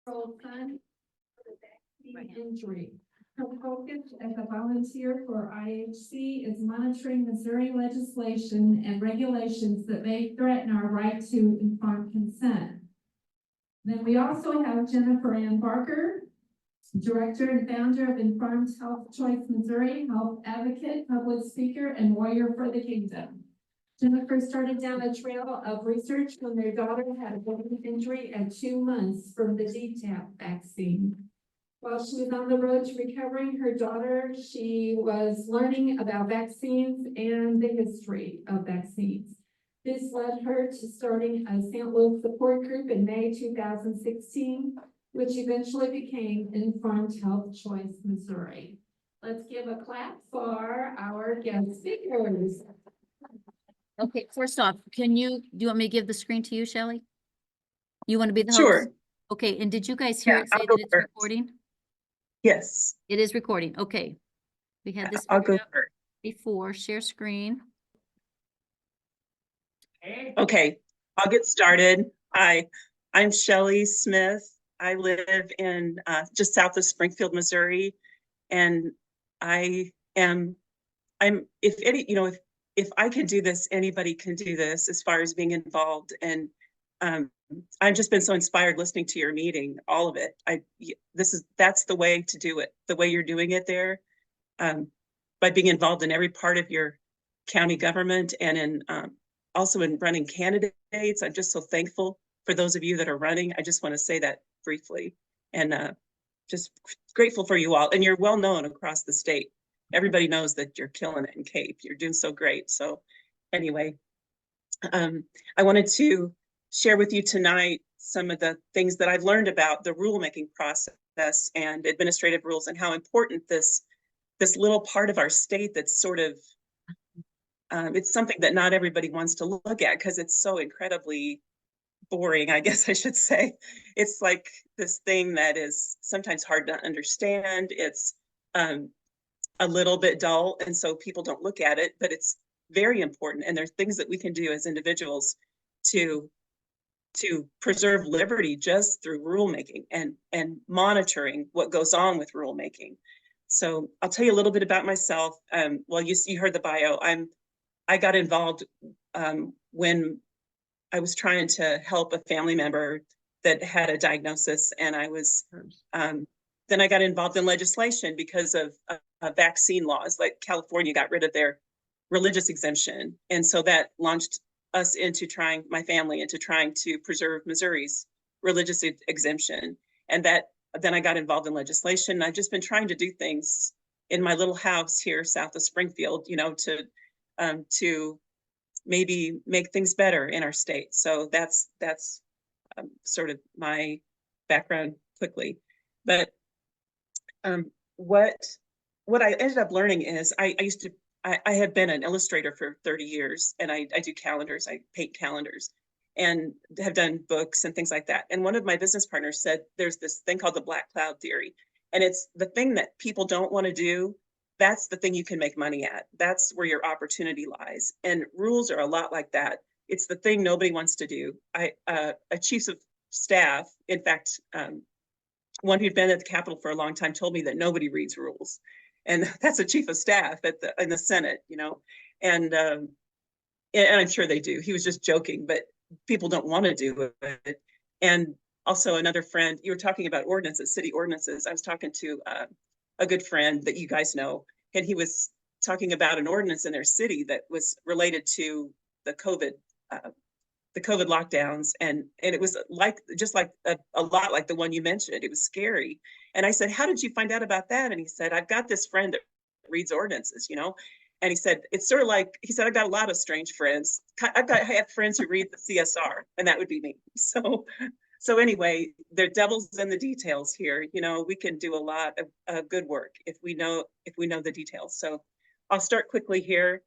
Son injury. Her focus as a volunteer for IHC is monitoring Missouri legislation and regulations that may threaten our right to informed consent. Then we also have Jennifer Ann Barker, Director and founder of Informed Health Choice Missouri, health advocate, public speaker, and warrior for the kingdom. Jennifer started down a trail of research when their daughter had a brain injury at 2 months from the DTaP vaccine. While she was on the road to recovering her daughter, she was learning about vaccines and the history of vaccines. This led her to starting a St. Louis support group in May 2016, which eventually became Informed Health Choice Missouri. Let's give a clap for our guest speakers. Okay, first off, do you want me to give the screen to you, Shelly? You want to be the host? Sure. Okay, and did you guys hear it say that it's recording? Yes. It is recording. Okay. We had this I'll go figured out first. before. Share screen. Okay, I'll get started. I'm Shelly Smith. I live in just south of Springfield, Missouri, and I'm if I can do this, anybody can do this as far as being involved. And I've just been so inspired listening to your meeting, all of it. That's the way to do it, the way you're doing it there, by being involved in every part of your county government and in also in running candidates. I'm just so thankful for those of you that are running. I just want to say that briefly, and just grateful for you all. And you're well known across the state. Everybody knows that you're killing it in Cape. You're doing so great. So anyway, I wanted to share with you tonight some of the things that I've learned about the rulemaking process and administrative rules, and how important this little part of our state that's sort of it's something that not everybody wants to look at because it's so incredibly boring, I guess I should say. It's like this thing that is sometimes hard to understand. It's a little bit dull, and so people don't look at it, but it's very important. And there's things that we can do as individuals to preserve liberty just through rulemaking and monitoring what goes on with rulemaking. So I'll tell you a little bit about myself. Well, you heard the bio. I got involved when I was trying to help a family member that had a diagnosis, and I was then I got involved in legislation because of vaccine laws. Like California got rid of their religious exemption, and so that launched us into my family into trying to preserve Missouri's religious exemption. And then I got involved in legislation. And I've just been trying to do things in my little house here south of Springfield, to maybe make things better in our state. So that's sort of my background quickly. But what I ended up learning is I have been an illustrator for 30 years, and I do calendars. I paint calendars and have done books and things like that. And one of my business partners said there's this thing called the black cloud theory, and it's the thing that people don't want to do. That's the thing you can make money at. That's where your opportunity lies. And rules are a lot like that. It's the thing nobody wants to do. A chief of staff, in fact, one who'd been at the Capitol for a long time, told me that nobody reads rules. And that's a chief of staff in the Senate, and I'm sure they do. He was just joking, but people don't want to do it. And also another friend, you were talking about ordinances, city ordinances. I was talking to a good friend that you guys know, and he was talking about an ordinance in their city that was related to the COVID lockdowns, and it was just like a lot like the one you mentioned. It was scary. And I said, how did you find out about that? And he said, I've got this friend that reads ordinances, and he said, it's sort of like, he said, I've got a lot of strange friends. I have friends who read the CSR, and that would be me. So anyway, there are devils in the details here. We can do a lot of good work if we know the details. So I'll start quickly here.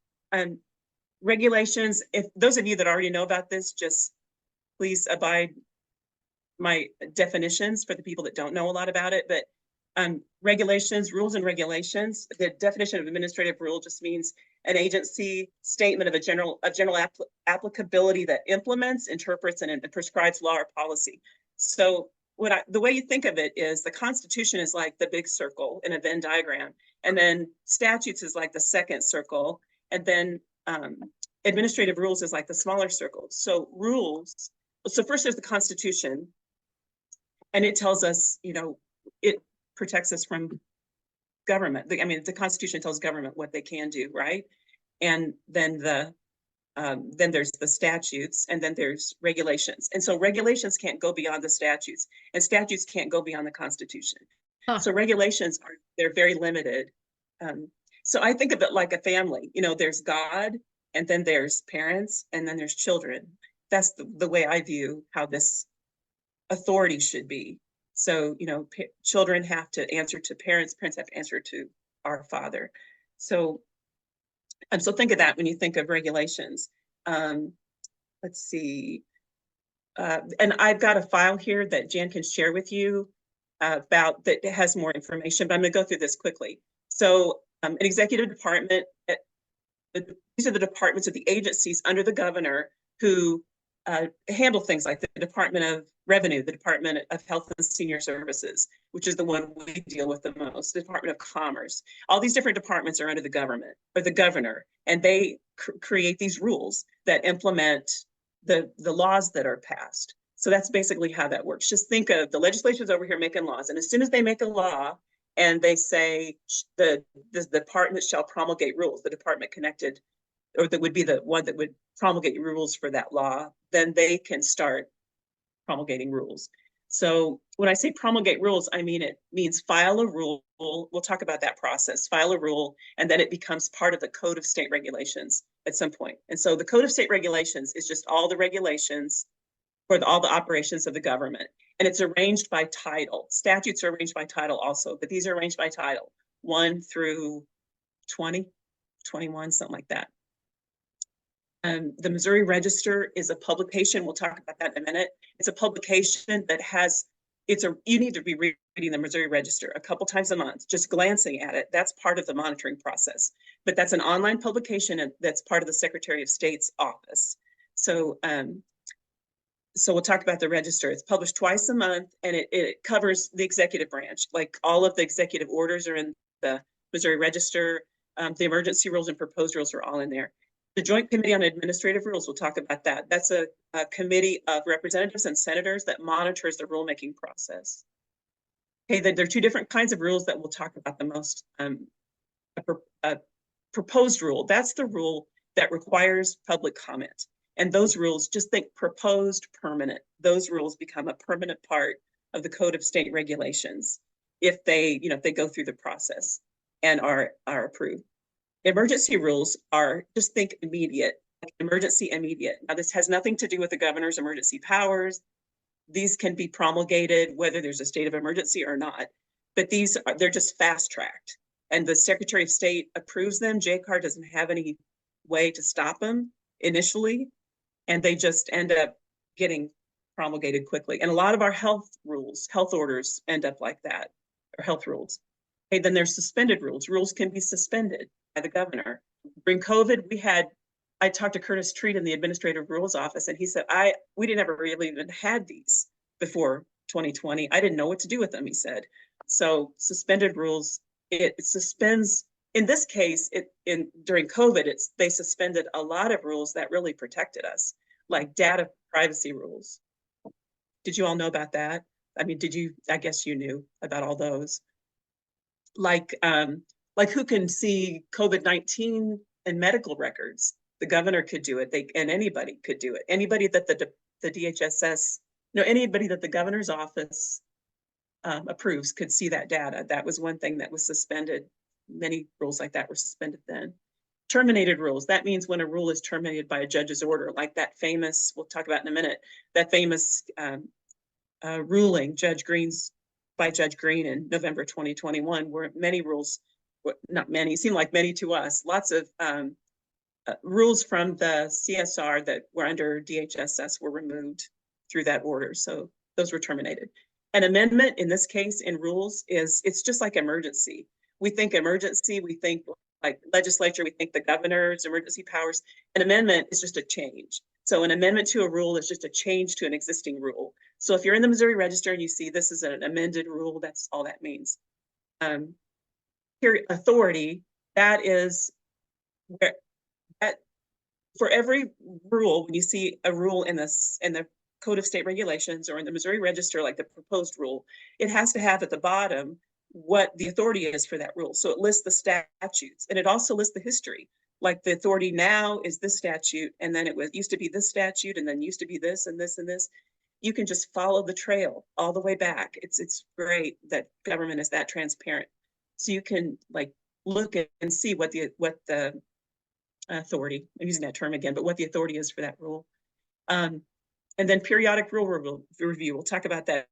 Regulations, if those of you that already know about this, just please abide my definitions for the people that don't know a lot about it. But regulations, rules and regulations, the definition of administrative rule just means an agency statement of a general applicability that implements, interprets, and prescribes law or policy. So the way you think of it is the Constitution is like the big circle in a Venn diagram, and then statutes is like the second circle, and then administrative rules is like the smaller circle. So rules, so first there's the Constitution, and it tells us, you know, it protects us from government. I mean, the Constitution tells government what they can do, right? And then there's the statutes, and then there's regulations. And so regulations can't go beyond the statutes, and statutes can't go beyond the Constitution. Huh. So regulations they're very limited. So I think of it like a family. You know, there's God, and then there's parents, and then there's children. That's the way I view how this authority should be. So, you know, children have to answer to parents, parents have to answer to our Father. So think of that when you think of regulations. Let's see. And I've got a file here that Jan can share with you about that has more information, but I'm going to go through this quickly. So an executive department, these are the departments of the agencies under the governor who handle things like the Department of Revenue, the Department of Health and Senior Services, which is the one we deal with the most, the Department of Commerce. All these different departments are under the government or the governor, and they create these rules that implement the laws that are passed. So that's basically how that works. Just think of the legislature's over here making laws, and as soon as they make a law and they say the department shall promulgate rules, the department connected, or that would be the one that would promulgate rules for that law, then they can start promulgating rules. So when I say promulgate rules, I mean, it means file a rule. We'll talk about that process, file a rule, and then it becomes part of the Code of State Regulations at some point. And so the Code of State Regulations is just all the regulations for all the operations of the government. And it's arranged by title. Statutes are arranged by title also, but these are arranged by title, 1 through 20, 21, something like that. The Missouri Register is a publication. We'll talk about that in a minute. It's a publication that has, you need to be reading the Missouri Register a couple times a month, just glancing at it. That's part of the monitoring process. But that's an online publication and that's part of the Secretary of State's office. So, so we'll talk about the Register. It's published twice a month, and it covers the executive branch. Like all of the executive orders are in the Missouri Register. The emergency rules and proposed rules are all in there. The Joint Committee on Administrative Rules, we'll talk about that. That's a committee of representatives and senators that monitors the rulemaking process. Okay, there are two different kinds of rules that we'll talk about the most. A proposed rule, that's the rule that requires public comment. And those rules, just think proposed, permanent. Those rules become a permanent part of the Code of State Regulations if they, you know, if they go through the process and are approved. Emergency rules are, just think immediate, like emergency immediate. Now, this has nothing to do with the governor's emergency powers. These can be promulgated whether there's a state of emergency or not, but they're just fast tracked. And the Secretary of State approves them. JCAR doesn't have any way to stop them initially, and they just end up getting promulgated quickly. And a lot of our health rules, health orders end up like that, or health rules. Okay, then there's suspended rules. Rules can be suspended by the governor. During COVID, I talked to Curtis Treat in the Administrative Rules Office, and he said, we didn't ever really even had these before 2020. I didn't know what to do with them, he said. So suspended rules, it suspends, in this case, during COVID, they suspended a lot of rules that really protected us, like data privacy rules. Did you all know about that? I mean, I guess you knew about all those. Like who can see COVID-19 and medical records? The governor could do it, and anybody could do it. Anybody that the DHSS, anybody that the governor's office approves could see that data. That was one thing that was suspended. Many rules like that were suspended then. Terminated rules, that means when a rule is terminated by a judge's order, like that famous, we'll talk about in a minute, that famous ruling, by Judge Green in November 2021, where many rules, not many, seem like many to us, lots of rules from the CSR that were under DHSS were removed through that order. So those were terminated. An amendment in this case in rules it's just like emergency. We think emergency, we think like legislature, we think the governor's emergency powers. An amendment is just a change. So an amendment to a rule is just a change to an existing rule. So if you're in the Missouri Register and you see this is an amended rule, that's all that means. Here, authority, that is where that for every rule, when you see a rule in the Code of State Regulations or in the Missouri Register, like the proposed rule, it has to have at the bottom what the authority is for that rule. So it lists the statutes, and it also lists the history. Like the authority now is this statute, and then it was used to be this statute, and then used to be this and this and this. You can just follow the trail all the way back. It's great that government is that transparent. So you can like look at and see what the authority, I'm using that term again, but what the authority is for that rule. And then periodic rule review, we'll talk about that.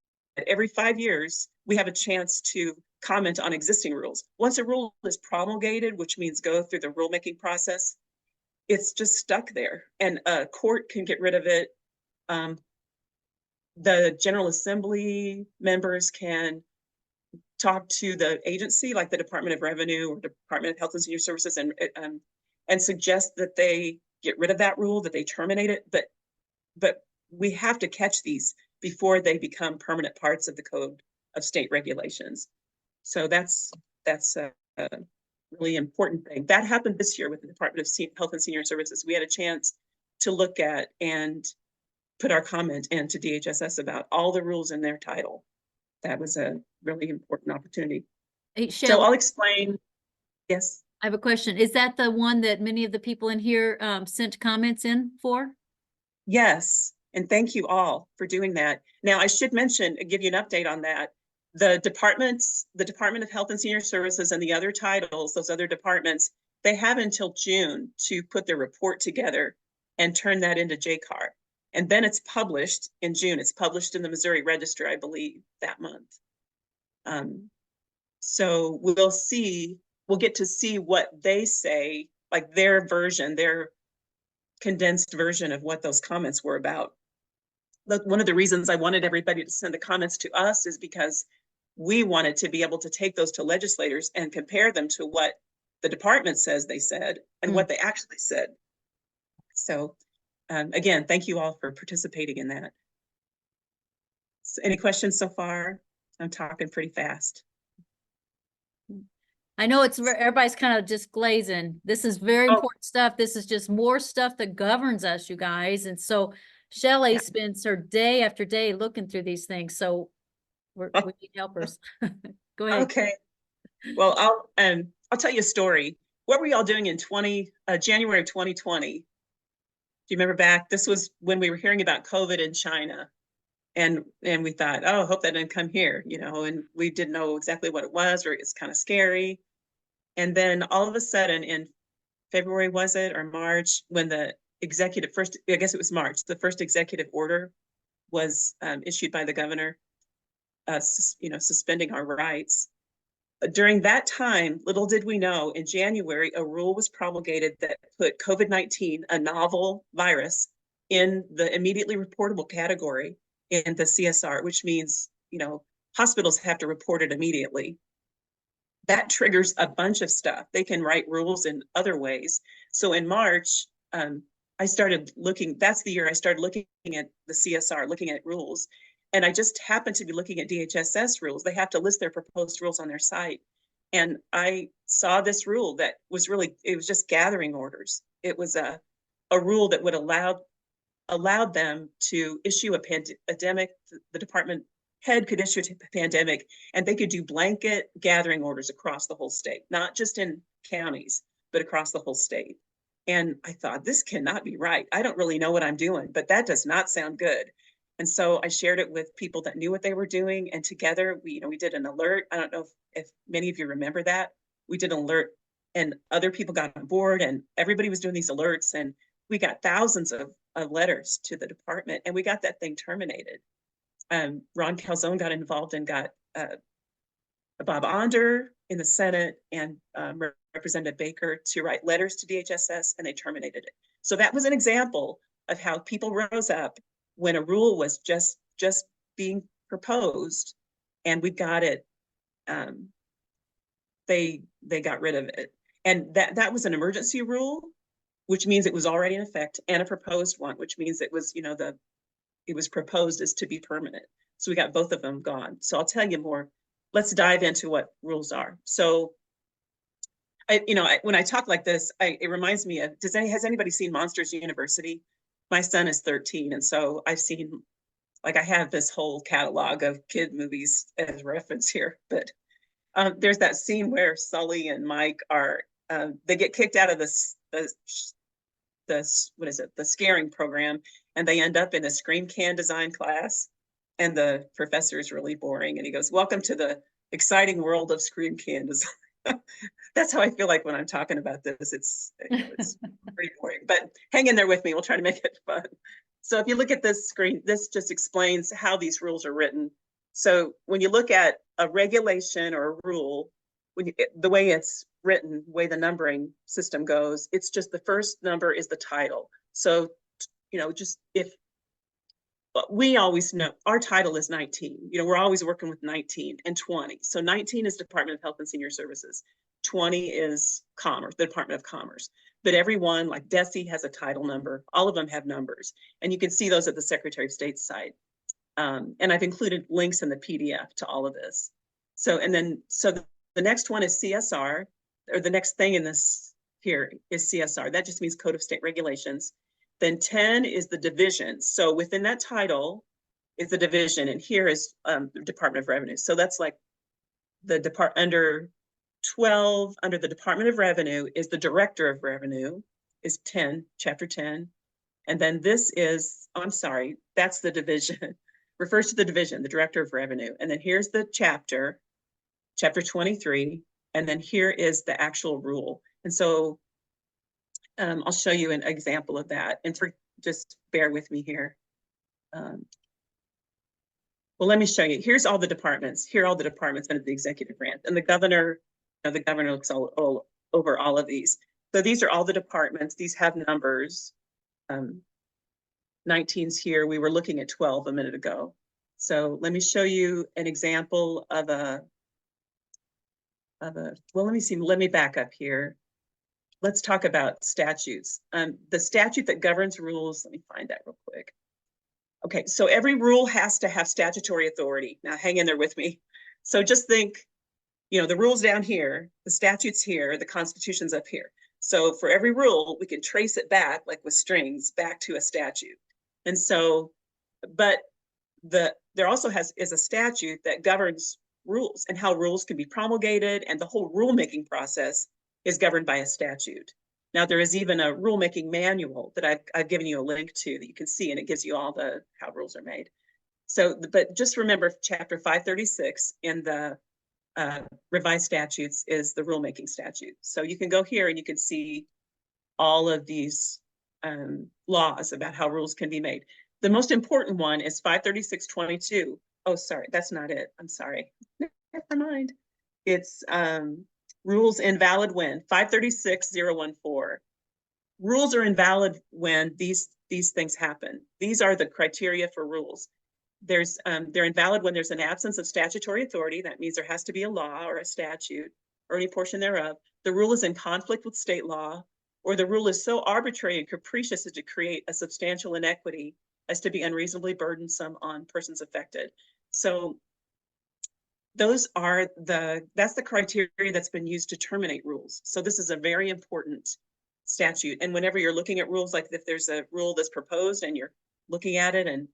Every 5 years, we have a chance to comment on existing rules. Once a rule is promulgated, which means go through the rulemaking process, it's just stuck there, and a court can get rid of it. The General Assembly members can talk to the agency, like the Department of Revenue or Department of Health and Senior Services, and suggest that they get rid of that rule, that they terminate it. But we have to catch these before they become permanent parts of the Code of State Regulations. So that's a really important thing. That happened this year with the Department of Health and Senior Services. We had a chance to look at and put our comment into DHSS about all the rules in their title. That was a really important opportunity. Hey, So Shelly, I'll explain. Yes. I have a question. Is that the one that many of the people in here sent comments in for? Yes. And thank you all for doing that. Now, I should mention, give you an update on that. The Department of Health and Senior Services and the other titles, those other departments, they have until June to put their report together and turn that into JCAR. And then it's published in June. It's published in the Missouri Register, I believe, that month. So we'll get to see what they say, like their version, their condensed version of what those comments were about. Look, one of the reasons I wanted everybody to send the comments to us is because we wanted to be able to take those to legislators and compare them to what the department says they said and what they actually said. So again, thank you all for participating in that. So any questions so far? I'm talking pretty fast. I know everybody's kind of just glazing. This is very important stuff. This is just more stuff that governs us, you guys. And so Shelly spends her day after day looking through these things. So we need helpers. Go ahead. Okay. Well, I'll tell you a story. What were y'all doing in January of 2020? Do you remember back? This was when we were hearing about COVID in China. And we thought, oh, I hope that didn't come here, and we didn't know exactly what it was, or it's kind of scary. And then all of a sudden in February, was it, or March, when the I guess it was March, the first executive order was issued by the governor, suspending our rights. During that time, little did we know, in January, a rule was promulgated that put COVID-19, a novel virus, in the immediately reportable category in the CSR, which means, hospitals have to report it immediately. That triggers a bunch of stuff. They can write rules in other ways. So in March, I started looking, that's the year I started looking at the CSR, looking at rules. And I just happened to be looking at DHSS rules. They have to list their proposed rules on their site. And I saw this rule that was it was just gathering orders. It was a rule that would allowed them to issue a pandemic. The department head could issue a pandemic, and they could do blanket gathering orders across the whole state, not just in counties, but across the whole state. And I thought, this cannot be right. I don't really know what I'm doing, but that does not sound good. And so I shared it with people that knew what they were doing. And together we did an alert. I don't know if many of you remember that. We did an alert, and other people got on board, and everybody was doing these alerts, and we got thousands of letters to the department, and we got that thing terminated. Ron Calzone got involved and got Bob Onder in the Senate and Representative Baker to write letters to DHSS, and they terminated it. So that was an example of how people rose up when a rule was just being proposed, and we got it. They got rid of it. And that was an emergency rule, which means it was already in effect, and a proposed one, which means it was, it was proposed as to be permanent. So we got both of them gone. So I'll tell you more. Let's dive into what rules are. So when I talk like this, it reminds me of, has anybody seen Monsters University? My son is 13. And so I've seen, like, I have this whole catalog of kid movies as reference here, but there's that scene where Sully and Mike they get kicked out of the scaring program, and they end up in a scream can design class, and the professor is really boring, and he goes, "Welcome to the exciting world of scream can design." That's how I feel like when I'm talking about this. It's pretty boring, but hang in there with me. We'll try to make it fun. So if you look at this screen, this just explains how these rules are written. So when you look at a regulation or a rule, the way it's written, the way the numbering system goes, it's just the first number is the title. So, just but we always know our title is 19. We're always working with 19 and 20. So 19 is Department of Health and Senior Services. 20 is Commerce, the Department of Commerce. But everyone, like DESE has a title number. All of them have numbers. And you can see those at the Secretary of State's site. And I've included links in the PDF to all of this. So the next one is CSR, or the next thing in this here is CSR. That just means Code of State Regulations. Then 10 is the division. So within that title is the division, and here is the Department of Revenue. So that's like the under 12, under the Department of Revenue is the Director of Revenue, is 10, chapter 10. And then this is, I'm sorry, that's the division, refers to the division, the Director of Revenue. And then here's the chapter 23. And then here is the actual rule. And so I'll show you an example of that. And just bear with me here. Well, let me show you. Here's all the departments. Here are all the departments under the executive branch. And the governor looks all over all of these. So these are all the departments. These have numbers. 19's here. We were looking at 12 a minute ago. So let me show you an example of well, let me see. Let me back up here. Let's talk about statutes. The statute that governs rules, let me find that real quick. Okay, so every rule has to have statutory authority. Now hang in there with me. So just think, the rules down here, the statutes here, the Constitution's up here. So for every rule, we can trace it back, like with strings, back to a statute. And so, but there also is a statute that governs rules and how rules can be promulgated, and the whole rulemaking process is governed by a statute. Now, there is even a rulemaking manual that I've given you a link to that you can see, and it gives you all how rules are made. So, but just remember, chapter 536 in the revised statutes is the rulemaking statute. So you can go here and you can see all of these laws about how rules can be made. The most important one is 536.22. Oh, sorry, that's not it. I'm sorry. Never mind. It's rules invalid when 536.014. Rules are invalid when these things happen. These are the criteria for rules. They're invalid when there's an absence of statutory authority. That means there has to be a law or a statute or any portion thereof. The rule is in conflict with state law, or the rule is so arbitrary and capricious as to create a substantial inequity as to be unreasonably burdensome on persons affected. So that's the criteria that's been used to terminate rules. So this is a very important statute. And whenever you're looking at rules, like if there's a rule that's proposed and you're looking at it and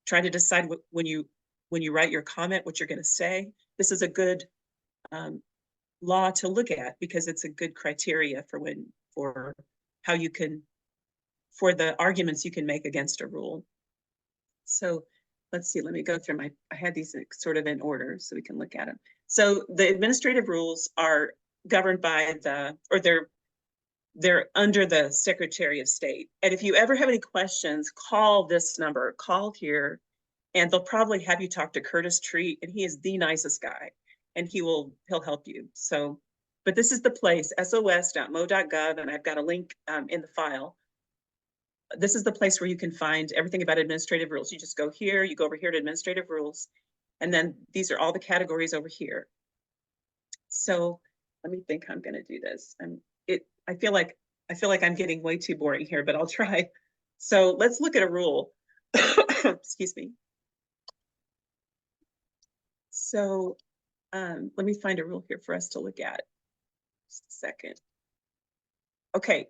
trying to decide when you write your comment, what you're going to say, this is a good law to look at, because it's a good criteria for how you can, for the arguments you can make against a rule. So let's see, let me go through I had these sort of in order so we can look at them. So the administrative rules are governed by they're under the Secretary of State. And if you ever have any questions, call this number, call here, and they'll probably have you talk to Curtis Treat, and he is the nicest guy, and he'll help you. So, but this is the place, sos.mo.gov, and I've got a link in the file. This is the place where you can find everything about administrative rules. You just go here, you go over here to administrative rules, and then these are all the categories over here. So let me think how I'm gonna do this. I feel like I'm getting way too boring here, but I'll try. So let's look at a rule. Excuse me. So let me find a rule here for us to look at. Just a second. Okay.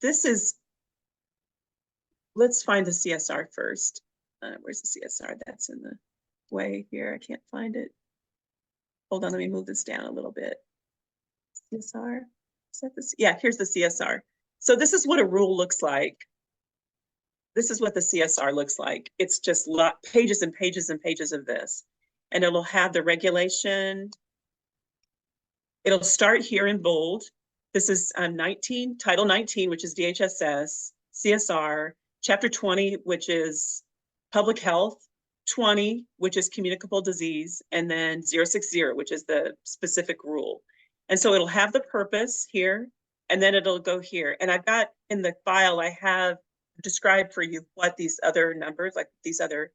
This is, let's find the CSR first. Where's the CSR? That's in the way here. I can't find it. Hold on, let me move this down a little bit. CSR, is that this? Yeah, here's the CSR. So this is what a rule looks like. This is what the CSR looks like. It's just pages and pages and pages of this. And it'll have the regulation. It'll start here in bold. This is 19, Title 19, which is DHSS, CSR, Chapter 20, which is Public Health, 20, which is Communicable Disease, and then 060, which is the specific rule. And so it'll have the purpose here, and then it'll go here. And I've got in the file, I have described for you what these other numbers, like these other,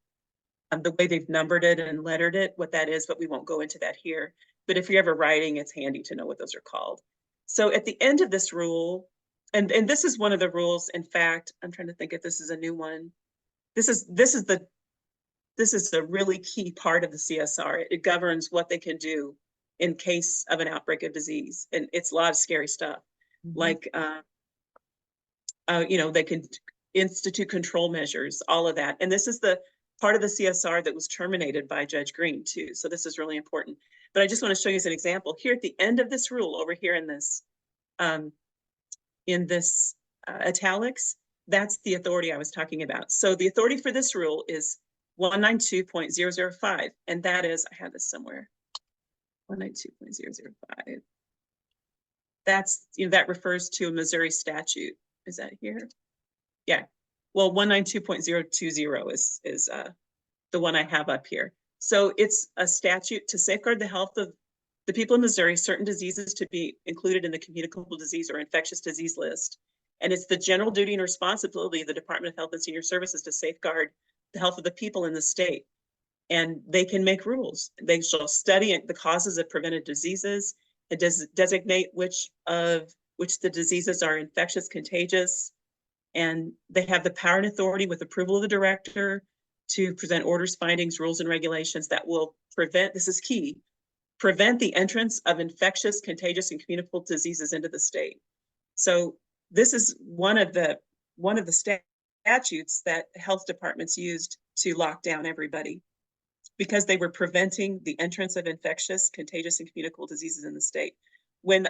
the way they've numbered it and lettered it, what that is, but we won't go into that here. But if you're ever writing, it's handy to know what those are called. So at the end of this rule, and this is one of the rules, in fact, I'm trying to think if this is a new one. This is a really key part of the CSR. It governs what they can do in case of an outbreak of disease. And it's a lot of scary stuff. Like, you know, they can institute control measures, all of that. And this is the part of the CSR that was terminated by Judge Green too. So this is really important. But I just want to show you as an example here at the end of this rule over here in this italics, that's the authority I was talking about. So the authority for this rule is 192.005, and that is, I have this somewhere, 192.005. That's, you know, that refers to a Missouri statute. Is that here? Yeah. Well, 192.020 is the one I have up here. So it's a statute to safeguard the health of the people in Missouri, certain diseases to be included in the communicable disease or infectious disease list. And it's the general duty and responsibility of the Department of Health and Senior Services to safeguard the health of the people in the state. And they can make rules. They shall study the causes of prevented diseases and designate which the diseases are infectious, contagious. And they have the power and authority with approval of the director to present orders, findings, rules, and regulations that will prevent, this is key, prevent the entrance of infectious, contagious, and communicable diseases into the state. So this is one of the statutes that health departments used to lock down everybody because they were preventing the entrance of infectious, contagious, and communicable diseases in the state. When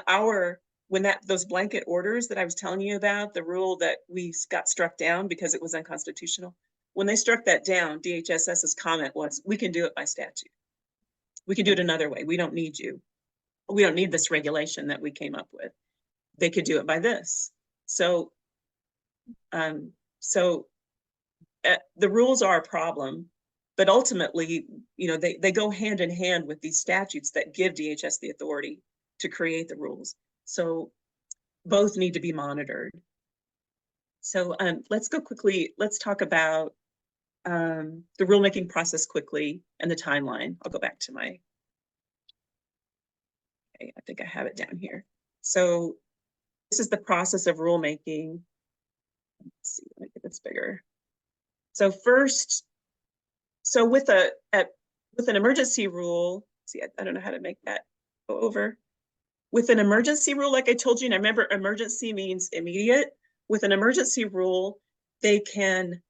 those blanket orders that I was telling you about, the rule that we got struck down because it was unconstitutional, when they struck that down, DHSS's comment was, we can do it by statute. We can do it another way. We don't need you. We don't need this regulation that we came up with. They could do it by this. So, the rules are a problem, but ultimately, you know, they go hand in hand with these statutes that give DHS the authority to create the rules. So both need to be monitored. So let's go quickly. Let's talk about the rulemaking process quickly and the timeline. I'll go back to my, okay, I think I have it down here. So this is the process of rulemaking. Let's see, let me get this bigger. So first, so with an emergency rule, see, I don't know how to make that go over. With an emergency rule, like I told you, and I remember emergency means immediate. With an emergency rule, they can,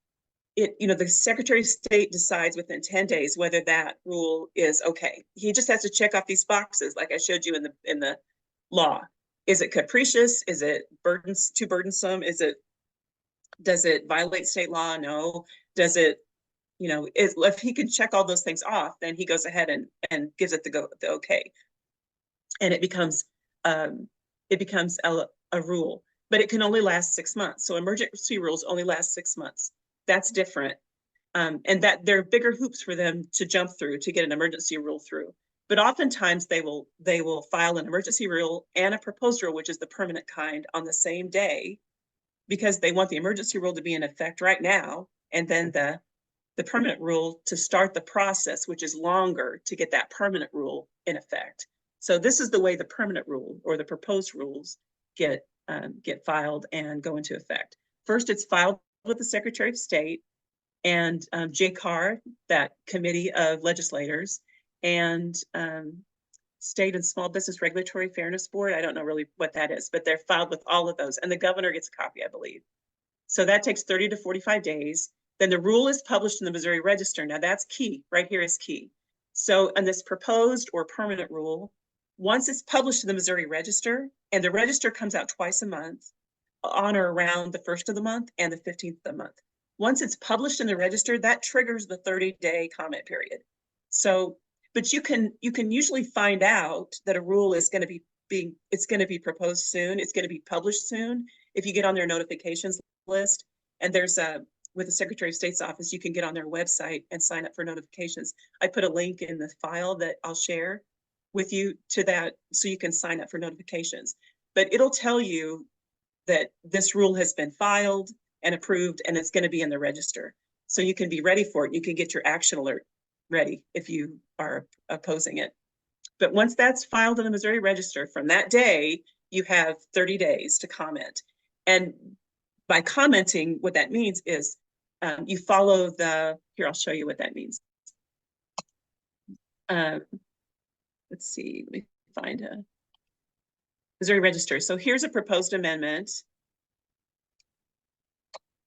you know, the Secretary of State decides within 10 days whether that rule is okay. He just has to check off these boxes, like I showed you in the law. Is it capricious? Is it too burdensome? Does it violate state law? No. Does it, you know, if he can check all those things off, then he goes ahead and gives it the okay. And it becomes a rule, but it can only last 6 months. So emergency rules only last 6 months. That's different. And that there are bigger hoops for them to jump through to get an emergency rule through. But oftentimes they will file an emergency rule and a proposed rule, which is the permanent kind, on the same day, because they want the emergency rule to be in effect right now, and then the the permanent rule to start the process, which is longer to get that permanent rule in effect. So this is the way the permanent rule or the proposed rules get filed and go into effect. First, it's filed with the Secretary of State and JCAR, that committee of legislators, and State and Small Business Regulatory Fairness Board. I don't know really what that is, but they're filed with all of those, and the governor gets a copy, I believe. So that takes 30 to 45 days. Then the rule is published in the Missouri Register. Now that's key, right here is key. So on this proposed or permanent rule, once it's published in the Missouri Register, and the register comes out twice a month, on or around the 1st of the month and the 15th of the month. Once it's published in the register, that triggers the 30-day comment period. So, but you can usually find out that a rule is going to be proposed soon. It's going to be published soon if you get on their notifications list. And there's with the Secretary of State's office, you can get on their website and sign up for notifications. I put a link in the file that I'll share with you to that, so you can sign up for notifications. But it'll tell you that this rule has been filed and approved, and it's going to be in the register. So you can be ready for it. You can get your action alert ready if you are opposing it. But once that's filed in the Missouri Register, from that day, you have 30 days to comment. And by commenting, what that means is you follow here, I'll show you what that means. Let's see, let me find a Missouri Register. So here's a proposed amendment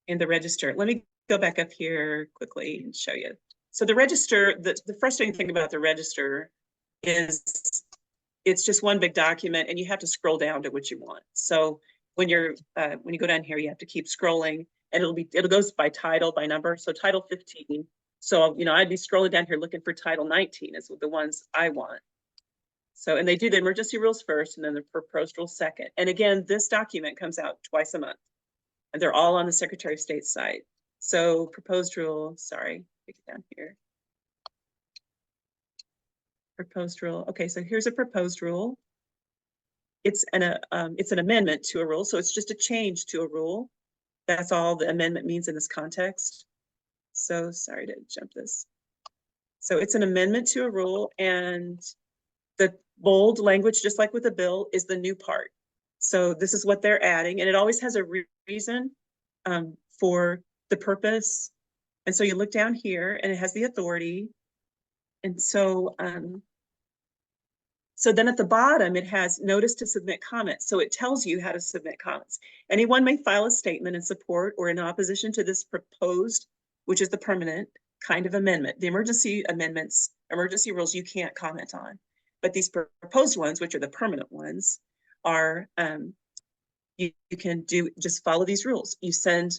in the register. Let me go back up here quickly and show you. So the register, the frustrating thing about the register is it's just one big document and you have to scroll down to what you want. So when you go down here, you have to keep scrolling, and it'll go by title, by number. So title 15. So, I'd be scrolling down here looking for title 19 is the ones I want. So, and they do the emergency rules first and then the proposed rules second. And again, this document comes out twice a month, and they're all on the Secretary of State's site. So proposed rule, sorry, take it down here. Proposed rule. Okay, so here's a proposed rule. It's an amendment to a rule, so it's just a change to a rule. That's all the amendment means in this context. So sorry to jump this. So it's an amendment to a rule, and the bold language, just like with the bill, is the new part. So this is what they're adding, and it always has a reason for the purpose. And so you look down here, and it has the authority. And so so then at the bottom, it has notice to submit comments. So it tells you how to submit comments. Anyone may file a statement in support or in opposition to this proposed, which is the permanent kind of amendment. The emergency amendments, emergency rules, you can't comment on. But these proposed ones, which are the permanent ones, are you can just follow these rules. You send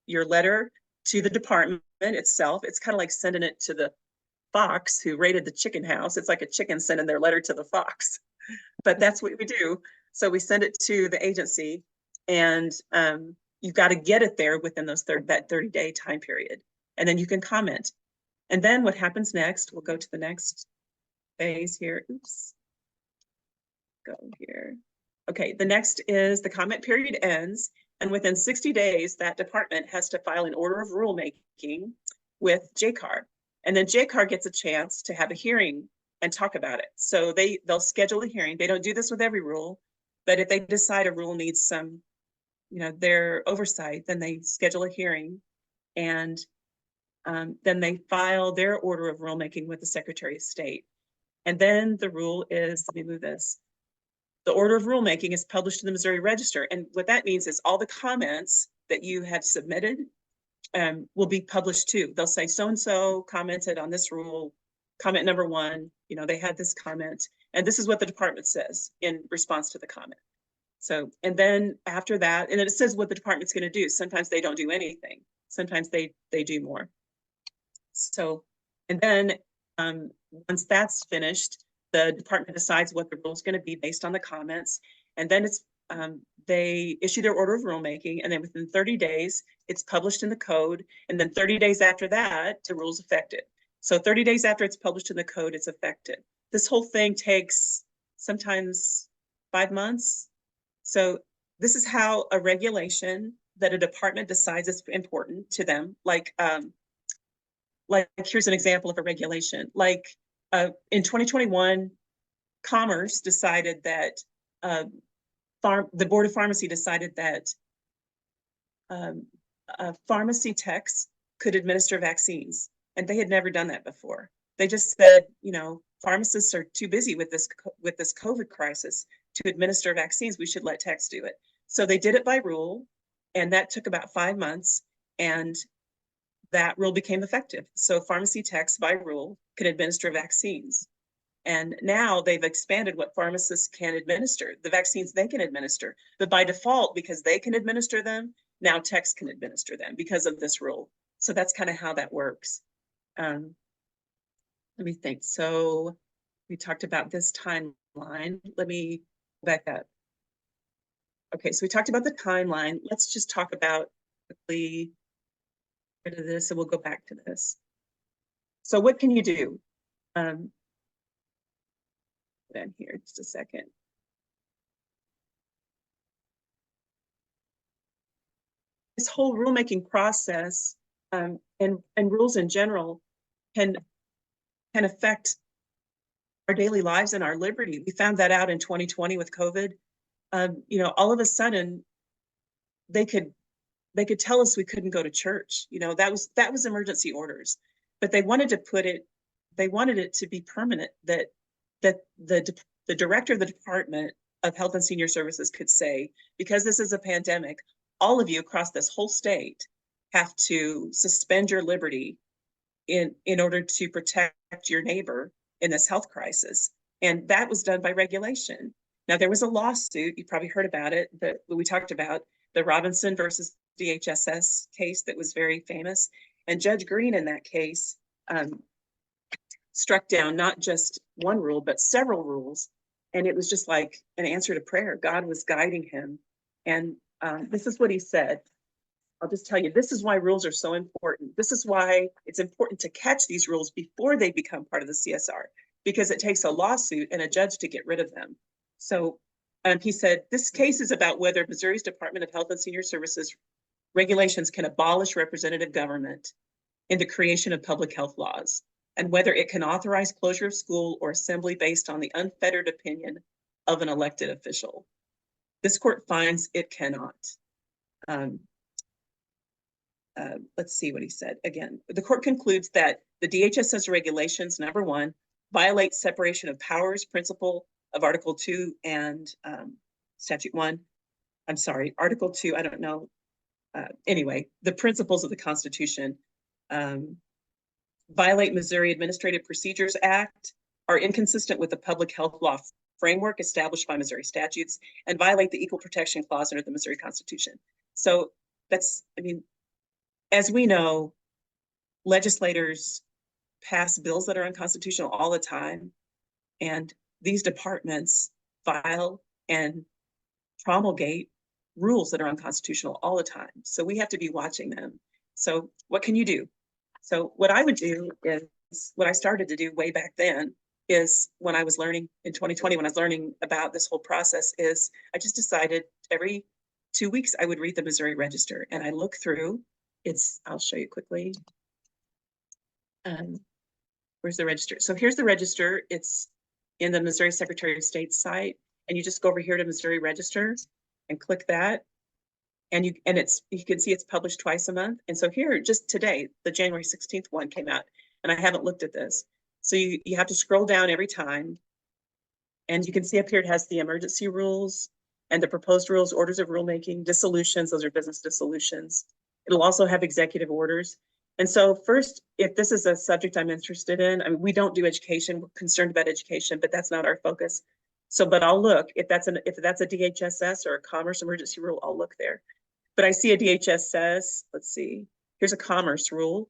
your letter to the department itself. It's kind of like sending it to the fox who raided the chicken house. It's like a chicken sending their letter to the fox, but that's what we do. So we send it to the agency, and you've got to get it there within that 30-day time period, and then you can comment. And then what happens next, we'll go to the next phase here. Oops. Go here. Okay, the next is the comment period ends, and within 60 days, that department has to file an order of rulemaking with JCAR. And then JCAR gets a chance to have a hearing and talk about it. So they'll schedule a hearing. They don't do this with every rule, but if they decide a rule needs some, their oversight, then they schedule a hearing, and then they file their order of rulemaking with the Secretary of State. And then the rule is, let me move this. The order of rulemaking is published in the Missouri Register. And what that means is all the comments that you have submitted will be published too. They'll say so-and-so commented on this rule, comment number 1, they had this comment, and this is what the department says in response to the comment. So, and then after that, and then it says what the department's going to do. Sometimes they don't do anything. Sometimes they do more. So, and then once that's finished, the department decides what the rule is going to be based on the comments, and then it's they issue their order of rulemaking, and then within 30 days, it's published in the code, and then 30 days after that, the rule's effective. So 30 days after it's published in the code, it's effective. This whole thing takes sometimes 5 months. So this is how a regulation that a department decides is important to them, like like, here's an example of a regulation. Like, in 2021, Commerce decided that, the Board of Pharmacy decided that pharmacy techs could administer vaccines, and they had never done that before. They just said, you know, pharmacists are too busy with this COVID crisis to administer vaccines. We should let techs do it. So they did it by rule, and that took about 5 months, and that rule became effective. So pharmacy techs by rule can administer vaccines. And now they've expanded what pharmacists can administer, the vaccines they can administer. But by default, because they can administer them, now techs can administer them because of this rule. So that's kind of how that works. Let me think. So we talked about this timeline. Let me back up. Okay, so we talked about the timeline. Let's just talk about quickly rid of this, and we'll go back to this. So what can you do? Down here, just a second. This whole rulemaking process, and rules in general can affect our daily lives and our liberty. We found that out in 2020 with COVID. You know, all of a sudden, they could tell us we couldn't go to church. You know, that was emergency orders, but they wanted it to be permanent, that the director of the Department of Health and Senior Services could say, because this is a pandemic, all of you across this whole state have to suspend your liberty in order to protect your neighbor in this health crisis. And that was done by regulation. Now, there was a lawsuit, you probably heard about it, that we talked about, the Robinson versus DHSS case that was very famous. And Judge Green in that case struck down not just one rule, but several rules. And it was just like an answer to prayer. God was guiding him. And this is what he said. I'll just tell you, this is why rules are so important. This is why it's important to catch these rules before they become part of the CSR, because it takes a lawsuit and a judge to get rid of them. So he said, this case is about whether Missouri's Department of Health and Senior Services regulations can abolish representative government in the creation of public health laws, and whether it can authorize closure of school or assembly based on the unfettered opinion of an elected official. This court finds it cannot. Let's see what he said. Again, the court concludes that the DHSS regulations, number one, violate separation of powers principle of Article 2 and Statute 1. I'm sorry, Article 2, I don't know. Anyway, the principles of the Constitution violate Missouri Administrative Procedures Act, are inconsistent with the public health law framework established by Missouri statutes, and violate the Equal Protection Clause under the Missouri Constitution. So that's, I mean, as we know, legislators pass bills that are unconstitutional all the time, and these departments file and promulgate rules that are unconstitutional all the time. So we have to be watching them. So what can you do? So what I would do is, what I started to do way back then is, when I was learning in 2020, when I was learning about this whole process, is I just decided every 2 weeks I would read the Missouri Register, and I look through. I'll show you quickly. Where's the register? So here's the register. It's in the Missouri Secretary of State's site, and you just go over here to Missouri Register and click that. And you can see it's published twice a month. And so here, just today, the January 16th one came out, and I haven't looked at this. So you have to scroll down every time, and you can see up here it has the emergency rules and the proposed rules, orders of rulemaking, dissolutions. Those are business dissolutions. It'll also have executive orders. And so first, if this is a subject I'm interested in, I mean, we don't do education, we're concerned about education, but that's not our focus. So, but I'll look, if that's a DHSS or a commerce emergency rule, I'll look there. But I see a DHSS, let's see, here's a commerce rule.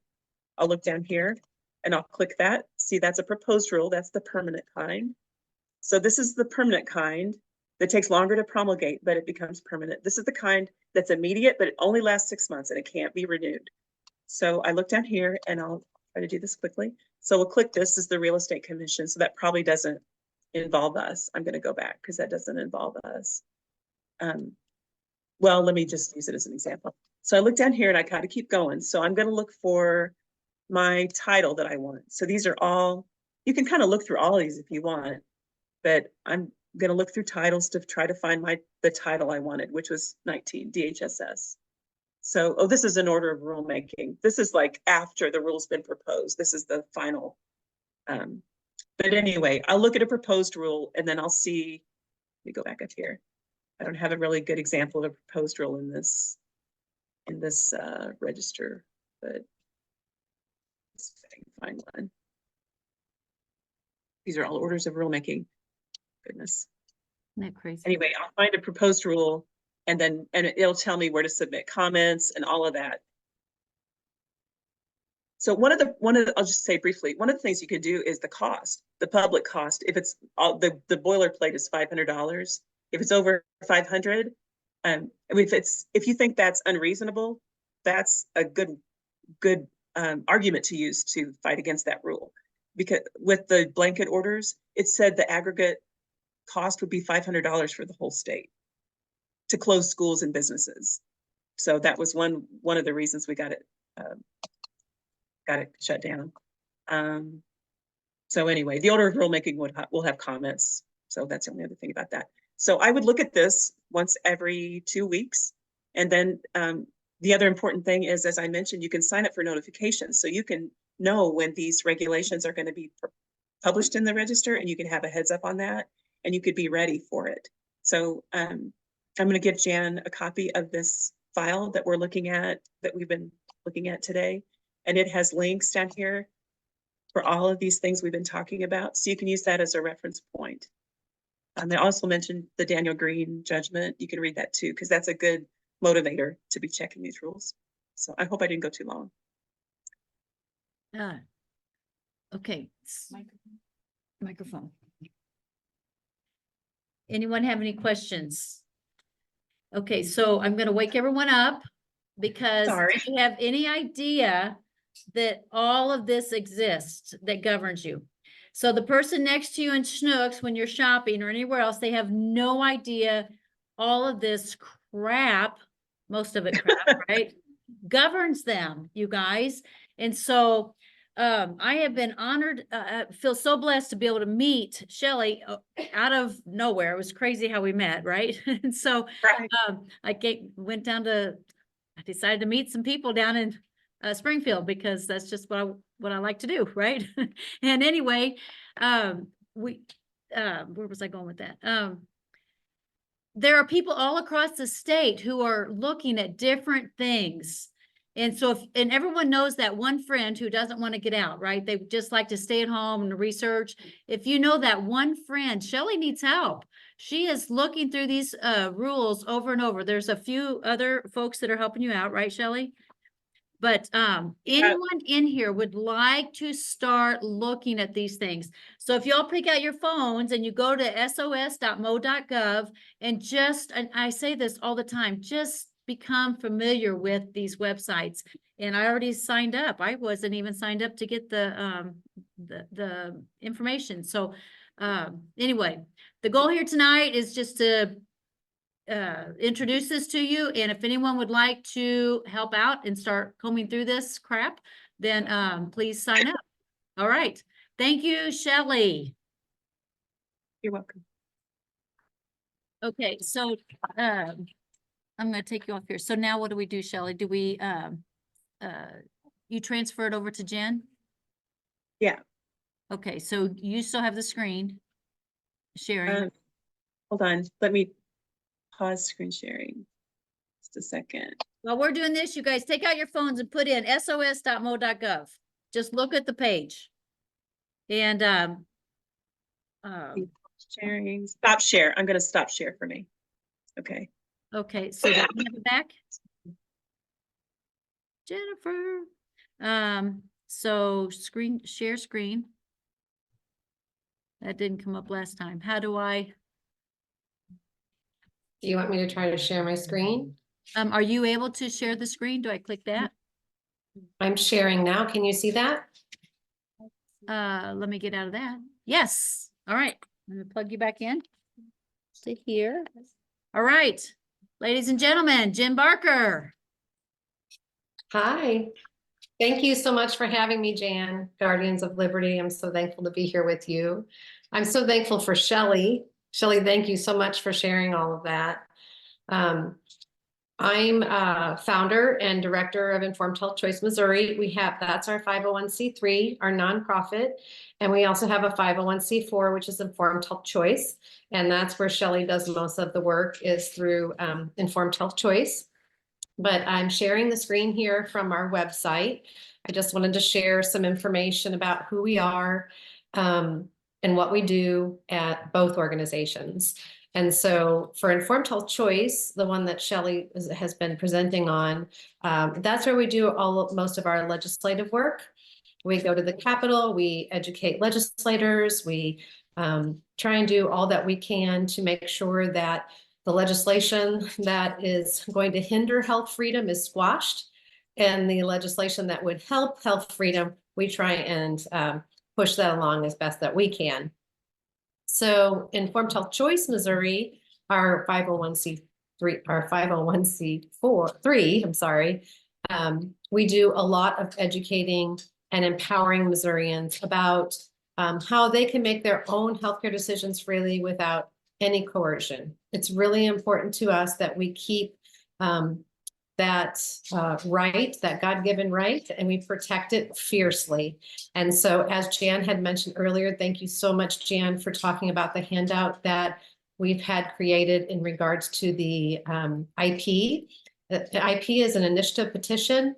I'll look down here and I'll click that. See, that's a proposed rule, that's the permanent kind. So this is the permanent kind that takes longer to promulgate, but it becomes permanent. This is the kind that's immediate, but it only lasts 6 months and it can't be renewed. So I look down here and I'll try to do this quickly. So we'll click this is the Real Estate Commission. So that probably doesn't involve us. I'm going to go back because that doesn't involve us. Well, let me just use it as an example. So I look down here and I kind of keep going. So I'm going to look for my title that I want. So these are all, you can kind of look through all of these if you want, but I'm gonna look through titles to try to find the title I wanted, which was 19, DHSS. So, oh, this is an order of rulemaking. This is like after the rule's been proposed. This is the final. But anyway, I'll look at a proposed rule and then I'll see, let me go back up here. I don't have a really good example of a proposed rule in this register, but let's see if I can find one. These are all orders of rulemaking. Goodness. Isn't that crazy? Anyway, I'll find a proposed rule and it'll tell me where to submit comments and all of that. So I'll just say briefly, one of the things you could do is the cost, the public cost. If it's all the boilerplate is $500. If it's over 500, if you think that's unreasonable, that's a good argument to use to fight against that rule. Because with the blanket orders, it said the aggregate cost would be $500 for the whole state to close schools and businesses. So that was one of the reasons we got it shut down. So anyway, the order of rulemaking will have comments. So that's the only other thing about that. So I would look at this once every 2 weeks. And then the other important thing is, as I mentioned, you can sign up for notifications. So you can know when these regulations are going to be published in the register, and you can have a heads up on that, and you could be ready for it. So I'm going to give Jan a copy of this file that we're looking at, that we've been looking at today. And it has links down here for all of these things we've been talking about. So you can use that as a reference point. They also mentioned the Daniel Green judgment. You can read that too, because that's a good motivator to be checking these rules. So I hope I didn't go too long. Okay. Microphone. Anyone have any questions? Okay, so I'm gonna wake everyone up because Sorry. do you have any idea that all of this exists that governs you? So the person next to you in Schnucks, when you're shopping or anywhere else, they have no idea all of this crap, most of it crap, right? Governs them, you guys. And so I have been honored, feel so blessed to be able to meet Shelly out of nowhere. It was crazy how we met, right? And so Right. I decided to meet some people down in Springfield, because that's just what I like to do, right? And anyway, where was I going with that? There are people all across the state who are looking at different things. And so and everyone knows that one friend who doesn't want to get out, right? They just like to stay at home and research. If you know that one friend, Shelly needs help. She is looking through these rules over and over. There's a few other folks that are helping you out, right, Shelly? But anyone in here would like to start looking at these things. So if y'all pick out your phones and you go to sos.mo.gov and I say this all the time, just become familiar with these websites. And I already signed up. I wasn't even signed up to get the information. So anyway, the goal here tonight is just to introduce this to you. And if anyone would like to help out and start combing through this crap, then please sign up. All right. Thank you, Shelly. You're welcome. Okay, so I'm going to take you off here. So now what do we do, Shelly? Do we you transfer it over to Jen? Yeah. Okay, so you still have the screen sharing. Hold on. Let me pause screen sharing. Just a second. While we're doing this, you guys take out your phones and put in sos.mo.gov. Just look at the page. And sharing. Stop share. I'm going to stop share for me. Okay. Okay, so do you have it back? Jennifer. So share screen. That didn't come up last time. How do I? Do you want me to try to share my screen? Are you able to share the screen? Do I click that? I'm sharing now. Can you see that? Let me get out of that. Yes. All right. I'm gonna plug you back in to here. All right. Ladies and gentlemen, Jen Barker. Hi. Thank you so much for having me, Jan, Guardians of Liberty. I'm so thankful to be here with you. I'm so thankful for Shelly. Shelly, thank you so much for sharing all of that. I'm founder and director of Informed Health Choice Missouri. That's our 501c3, our nonprofit. And we also have a 501c4, which is Informed Health Choice. And that's where Shelly does most of the work, is through Informed Health Choice. But I'm sharing the screen here from our website. I just wanted to share some information about who we are and what we do at both organizations. And so for Informed Health Choice, the one that Shelly has been presenting on, that's where we do most of our legislative work. We go to the Capitol, we educate legislators, we try and do all that we can to make sure that the legislation that is going to hinder health freedom is squashed, and the legislation that would help health freedom, we try and push that along as best that we can. So Informed Health Choice Missouri, our 501c3, our 501c3, I'm sorry, we do a lot of educating and empowering Missourians about how they can make their own healthcare decisions freely without any coercion. It's really important to us that we keep that right, that God-given right, and we protect it fiercely. And so, as Jan had mentioned earlier, thank you so much, Jan, for talking about the handout that we've had created in regards to the IP. The IP is an initiative petition,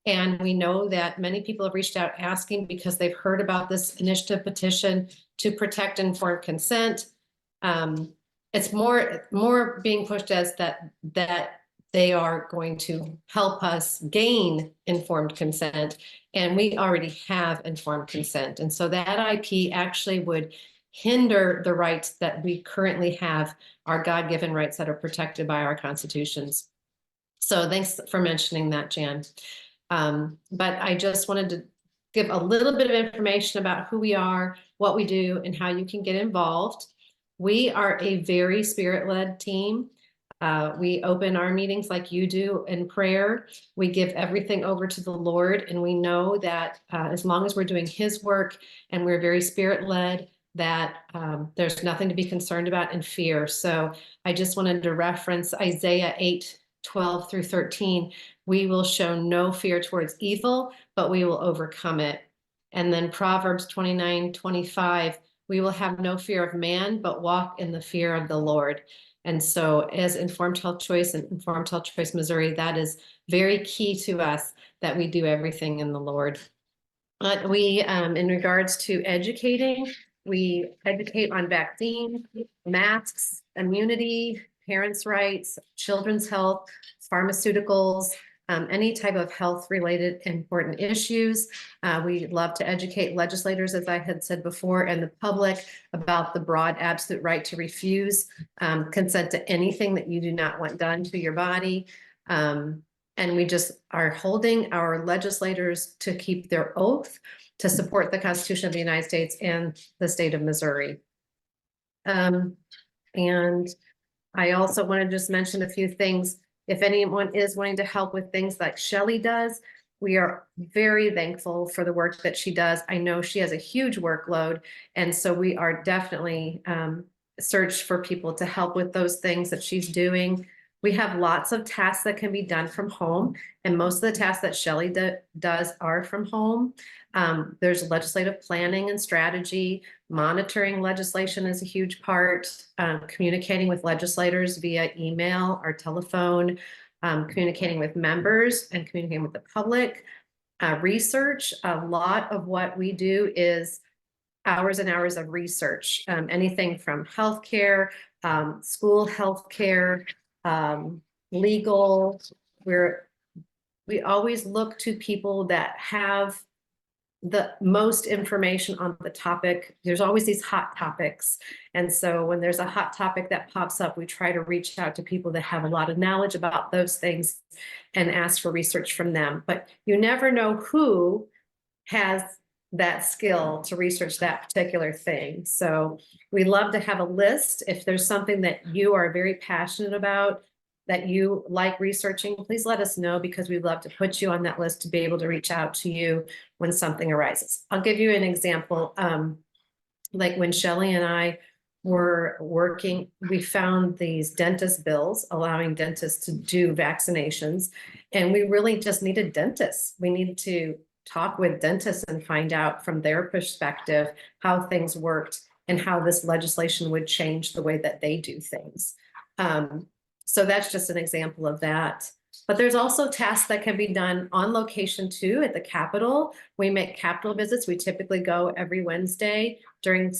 and we know that many people have reached out asking because they've heard about this initiative petition to protect informed consent. It's more being pushed as that they are going to help us gain informed consent, and we already have informed consent. And so that IP actually would hinder the rights that we currently have, our God-given rights that are protected by our constitutions. So thanks for mentioning that, Jan. But I just wanted to give a little bit of information about who we are, what we do, and how you can get involved. We are a very spirit-led team. We open our meetings like you do in prayer. We give everything over to the Lord, and we know that as long as we're doing His work and we're very spirit-led, that there's nothing to be concerned about in fear. So I just wanted to reference Isaiah 8:12 through 13. We will show no fear towards evil, but we will overcome it. And then Proverbs 29:25, we will have no fear of man, but walk in the fear of the Lord. And so as Informed Health Choice and Informed Health Choice Missouri, that is very key to us, that we do everything in the Lord. But we, in regards to educating, we educate on vaccine, masks, immunity, parents' rights, children's health, pharmaceuticals, any type of health-related important issues. We love to educate legislators, as I had said before, and the public about the broad absolute right to refuse consent to anything that you do not want done to your body. And we just are holding our legislators to keep their oath to support the Constitution of the United States and the state of Missouri. And I also want to just mention a few things. If anyone is wanting to help with things like Shelly does, we are very thankful for the work that she does. I know she has a huge workload, and so we are definitely search for people to help with those things that she's doing. We have lots of tasks that can be done from home, and most of the tasks that Shelly does are from home. There's legislative planning and strategy. Monitoring legislation is a huge part. Communicating with legislators via email or telephone, communicating with members and communicating with the public. Research, a lot of what we do is hours and hours of research, anything from healthcare, school healthcare, legal. We always look to people that have the most information on the topic. There's always these hot topics. And so when there's a hot topic that pops up, we try to reach out to people that have a lot of knowledge about those things and ask for research from them. But you never know who has that skill to research that particular thing. So we love to have a list. If there's something that you are very passionate about, that you like researching, please let us know, because we'd love to put you on that list to be able to reach out to you when something arises. I'll give you an example. Like when Shelly and I were working, we found these dentist bills allowing dentists to do vaccinations, and we really just needed dentists. We needed to talk with dentists and find out from their perspective how things worked and how this legislation would change the way that they do things. So that's just an example of that. But there's also tasks that can be done on location too at the Capitol. We make Capitol visits. We typically go every Wednesday during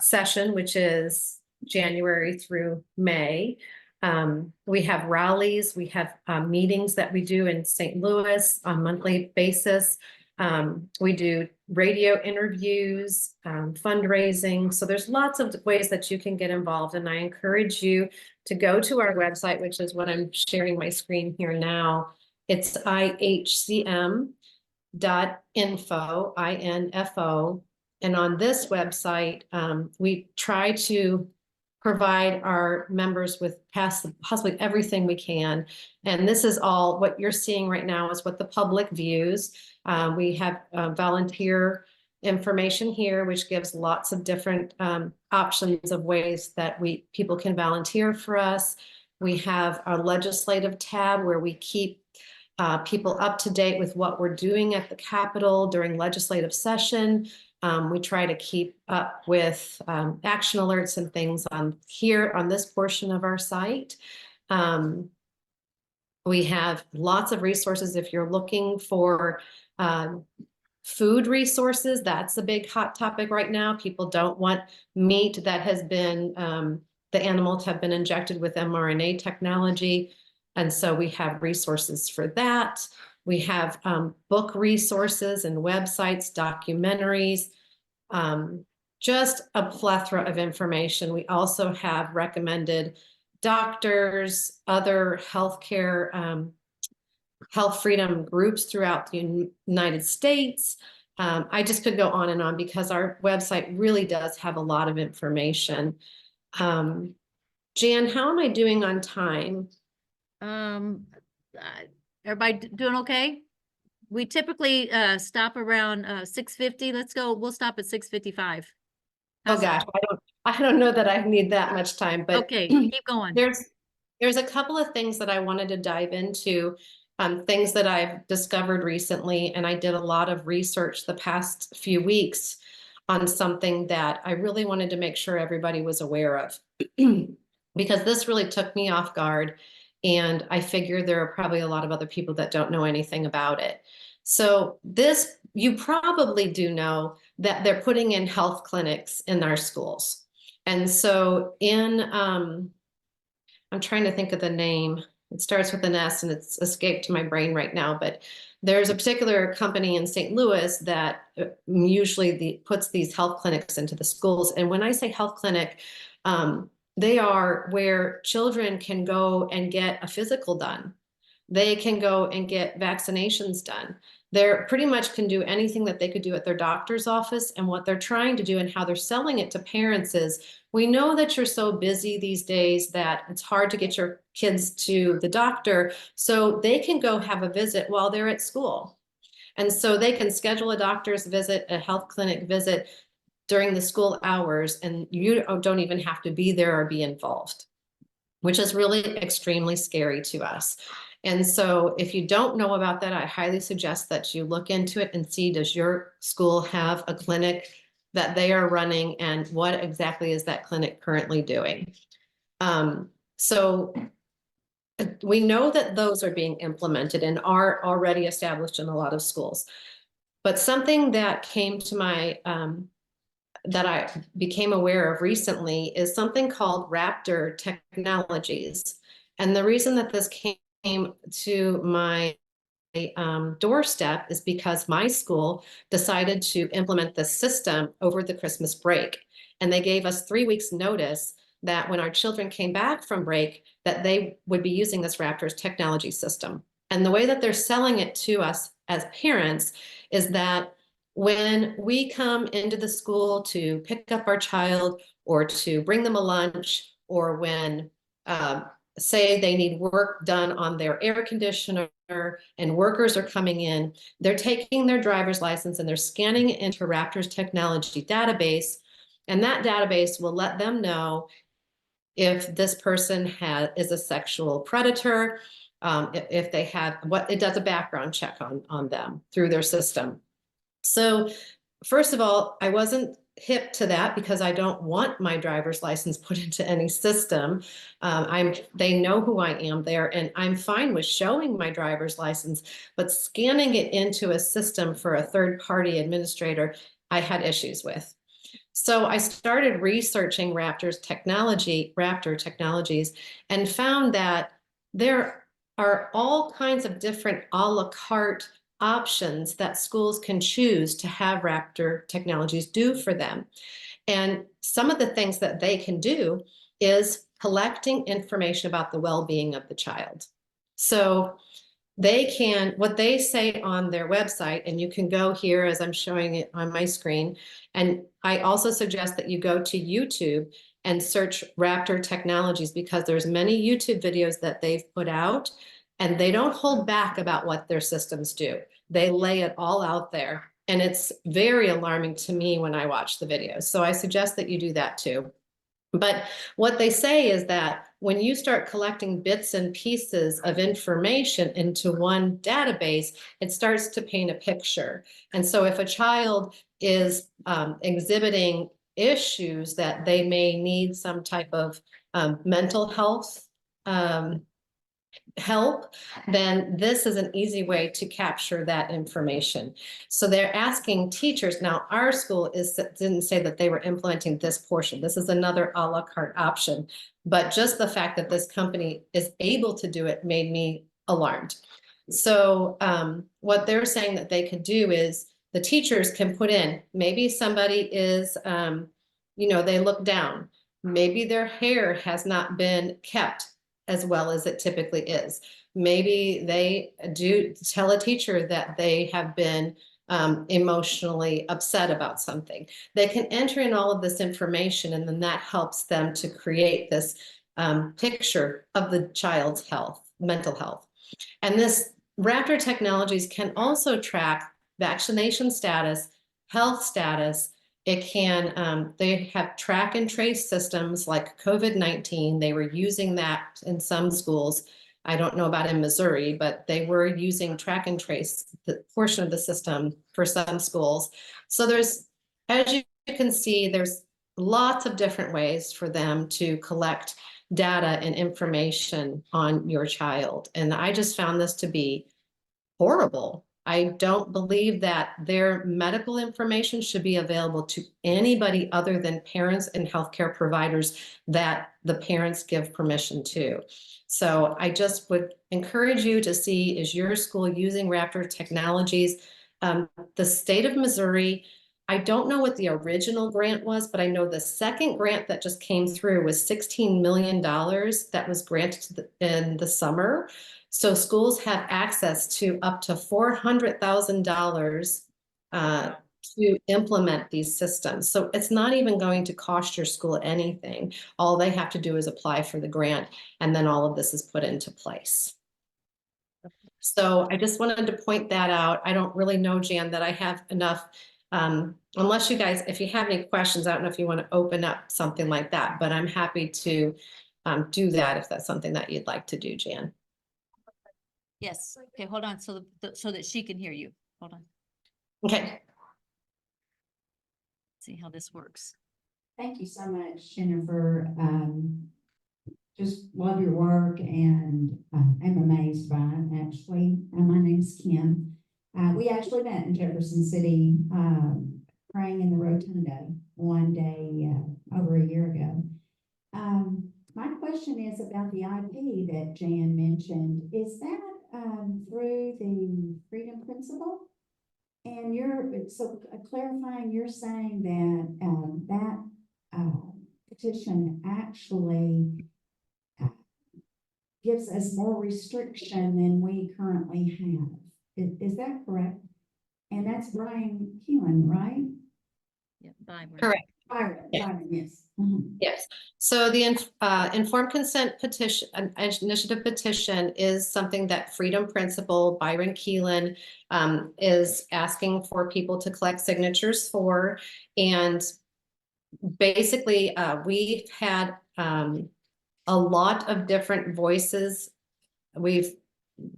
session, which is January through May. We have rallies. We have meetings that we do in St. Louis on a monthly basis. We do radio interviews, fundraising. So there's lots of ways that you can get involved. And I encourage you to go to our website, which is what I'm sharing my screen here now. It's IHCM.info, INFO. And on this website, we try to provide our members with possibly everything we can. And this is all what you're seeing right now is what the public views. We have volunteer information here, which gives lots of different options of ways that people can volunteer for us. We have our legislative tab where we keep people up to date with what we're doing at the Capitol during legislative session. We try to keep up with action alerts and things on this portion of our site. We have lots of resources if you're looking for food resources. That's a big hot topic right now. People don't want meat that has been, the animals have been injected with mRNA technology. And so we have resources for that. We have book resources and websites, documentaries, just a plethora of information. We also have recommended doctors, other healthcare, health freedom groups throughout the United States. I just could go on and on because our website really does have a lot of information. Jan, how am I doing on time? Everybody doing okay? We typically stop around 6:50. Let's go. We'll stop at 6:55. Oh gosh, I don't know that I need that much time, but okay, keep going. There's a couple of things that I wanted to dive into, things that I've discovered recently, and I did a lot of research the past few weeks on something that I really wanted to make sure everybody was aware of, because this really took me off guard, and I figure there are probably a lot of other people that don't know anything about it. So this, you probably do know that they're putting in health clinics in our schools. And so I'm trying to think of the name. It starts with an S and it's escaped to my brain right now, but there's a particular company in St. Louis that usually puts these health clinics into the schools. And when I say health clinic, they are where children can go and get a physical done. They can go and get vaccinations done. They're pretty much can do anything that they could do at their doctor's office. And what they're trying to do and how they're selling it to parents is, we know that you're so busy these days that it's hard to get your kids to the doctor, so they can go have a visit while they're at school. And so they can schedule a doctor's visit, a health clinic visit during the school hours, and you don't even have to be there or be involved, which is really extremely scary to us. And so if you don't know about that, I highly suggest that you look into it and see, does your school have a clinic that they are running, and what exactly is that clinic currently doing? So we know that those are being implemented and are already established in a lot of schools. But something that came to my, that I became aware of recently is something called Raptor Technologies. And the reason that this came to my doorstep is because my school decided to implement this system over the Christmas break. And they gave us 3 weeks notice that when our children came back from break, that they would be using this Raptors technology system. And the way that they're selling it to us as parents is that when we come into the school to pick up our child or to bring them a lunch, or when say they need work done on their air conditioner and workers are coming in, they're taking their driver's license and they're scanning it into Raptor's technology database. And that database will let them know if this person is a sexual predator, if they have it does a background check on them through their system. So first of all, I wasn't hip to that because I don't want my driver's license put into any system. They know who I am there, and I'm fine with showing my driver's license, but scanning it into a system for a third-party administrator, I had issues with. So I started researching Raptor technologies, and found that there are all kinds of different a la carte options that schools can choose to have Raptor technologies do for them. And some of the things that they can do is collecting information about the well-being of the child. So what they say on their website, and you can go here as I'm showing it on my screen. And I also suggest that you go to YouTube and search Raptor Technologies, because there's many YouTube videos that they've put out, and they don't hold back about what their systems do. They lay it all out there, and it's very alarming to me when I watch the videos. So I suggest that you do that too. But what they say is that when you start collecting bits and pieces of information into one database, it starts to paint a picture. And so if a child is exhibiting issues that they may need some type of mental health help, then this is an easy way to capture that information. So they're asking teachers. Now, our school didn't say that they were implementing this portion. This is another a la carte option, but just the fact that this company is able to do it made me alarmed. So what they're saying that they could do is the teachers can put in, maybe somebody is, they look down, maybe their hair has not been kept as well as it typically is. Maybe they do tell a teacher that they have been emotionally upset about something. They can enter in all of this information, and then that helps them to create this picture of the child's health, mental health. And this Raptor Technologies can also track vaccination status, health status. It can, they have track and trace systems like COVID-19. They were using that in some schools. I don't know about in Missouri, but they were using track and trace, the portion of the system for some schools. So there's, as you can see, there's lots of different ways for them to collect data and information on your child. And I just found this to be horrible. I don't believe that their medical information should be available to anybody other than parents and healthcare providers that the parents give permission to. So I just would encourage you to see, is your school using Raptor Technologies? The state of Missouri, I don't know what the original grant was, but I know the second grant that just came through was $16 million that was granted in the summer. So schools have access to up to $400,000 to implement these systems. So it's not even going to cost your school anything. All they have to do is apply for the grant, and then all of this is put into place. So I just wanted to point that out. I don't really know, Jan, that I have enough, unless you guys, if you have any questions, I don't know if you want to open up something like that, but I'm happy to do that if that's something that you'd like to do, Jan. Yes. Okay, hold on. So that she can hear you. Hold on. Okay. See how this works. Thank you so much, Jennifer. Just love your work, and I'm amazed by it, actually. My name's Kim. We actually met in Jefferson City, praying in the Rotunda one day over a year ago. My question is about the IP that Jan mentioned. Is that through the Freedom Principle? And clarifying, you're saying that petition actually gives us more restriction than we currently have. Is that correct? And that's Brian Keelan, right? Yeah, bye. Correct. Byron, yes. Yes, so the informed consent petition, initiative petition is something that Freedom Principal Byron Keelan is asking for people to collect signatures for. And basically, we've had a lot of different voices. We've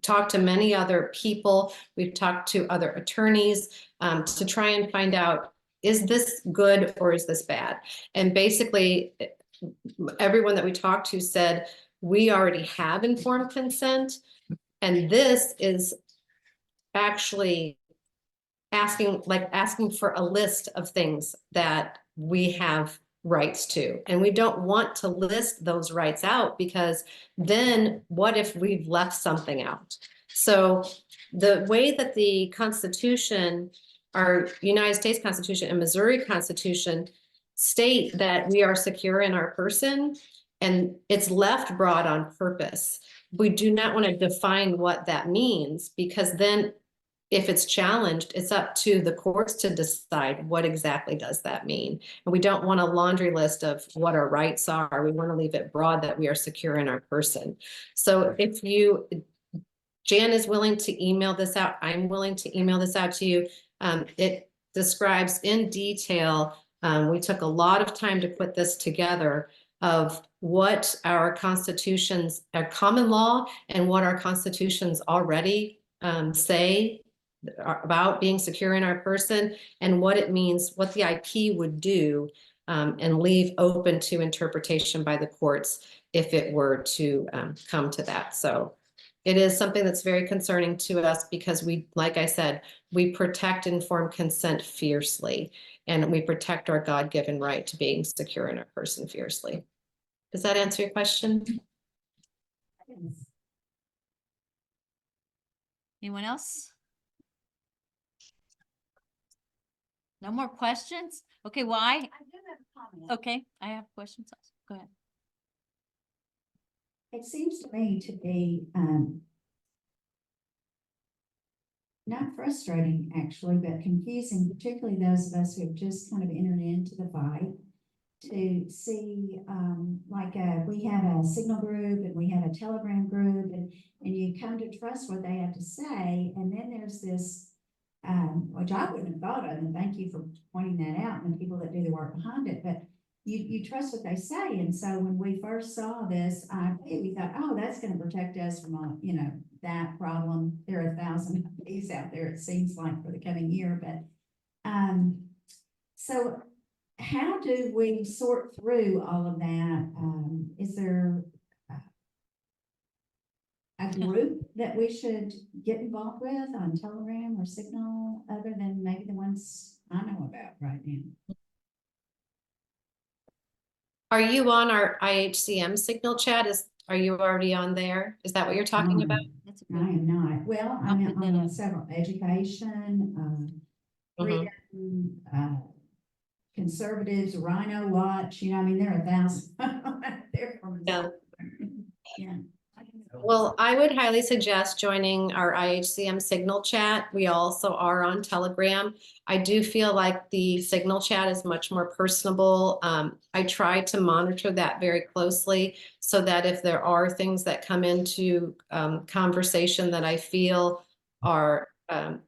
talked to many other people. We've talked to other attorneys to try and find out, is this good or is this bad? And basically, everyone that we talked to said, we already have informed consent. And this is actually asking for a list of things that we have rights to. And we don't want to list those rights out, because then what if we've left something out? So the way that the Constitution, our United States Constitution and Missouri Constitution state that we are secure in our person, and it's left broad on purpose. We do not want to define what that means, because then if it's challenged, it's up to the courts to decide what exactly does that mean. And we don't want a laundry list of what our rights are. We want to leave it broad that we are secure in our person. So if Jan is willing to email this out, I'm willing to email this out to you. It describes in detail, we took a lot of time to put this together, of what our constitutions, our common law, and what our constitutions already say about being secure in our person, and what it means, what the IP would do, and leave open to interpretation by the courts if it were to come to that. So it is something that's very concerning to us, because we, like I said, we protect informed consent fiercely, and we protect our God-given right to being secure in our person fiercely. Does that answer your question? Anyone else? No more questions? Okay, why? I do have a comment. Okay, I have questions. Go ahead. It seems to me to be not frustrating, actually, but confusing, particularly those of us who have just kind of entered into the fight, to see we have a Signal group and we have a Telegram group, and you come to trust what they have to say, and then there's this which I wouldn't have thought of, and thank you for pointing that out, and the people that do the work behind it, but you trust what they say. And so when we first saw this, we thought, oh, that's going to protect us from that problem. There are 1,000 of these out there, it seems like, for the coming year. But so how do we sort through all of that? Is there a group that we should get involved with on Telegram or Signal, other than maybe the ones I know about right now? Are you on our IHCM Signal chat? Are you already on there? Is that what you're talking about? That's a I good. am not. Well, I'll I'm put that on up. several: education, freedom, conservatives, Rhino Watch. I mean, there are 1,000 there from. Yeah. Yeah. Well, I would highly suggest joining our IHCM Signal chat. We also are on Telegram. I do feel like the Signal chat is much more personable. I try to monitor that very closely, so that if there are things that come into conversation that I feel are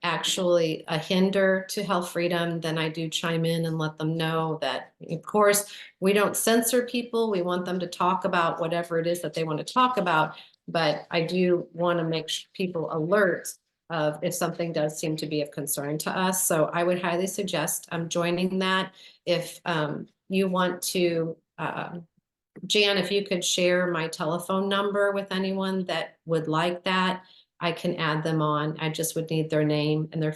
actually a hinder to health freedom, then I do chime in and let them know that, of course, we don't censor people. We want them to talk about whatever it is that they want to talk about. But I do want to make people alert of if something does seem to be of concern to us. So I would highly suggest joining that. If you want to, Jan, if you could share my telephone number with anyone that would like that, I can add them on. I just would need their name and their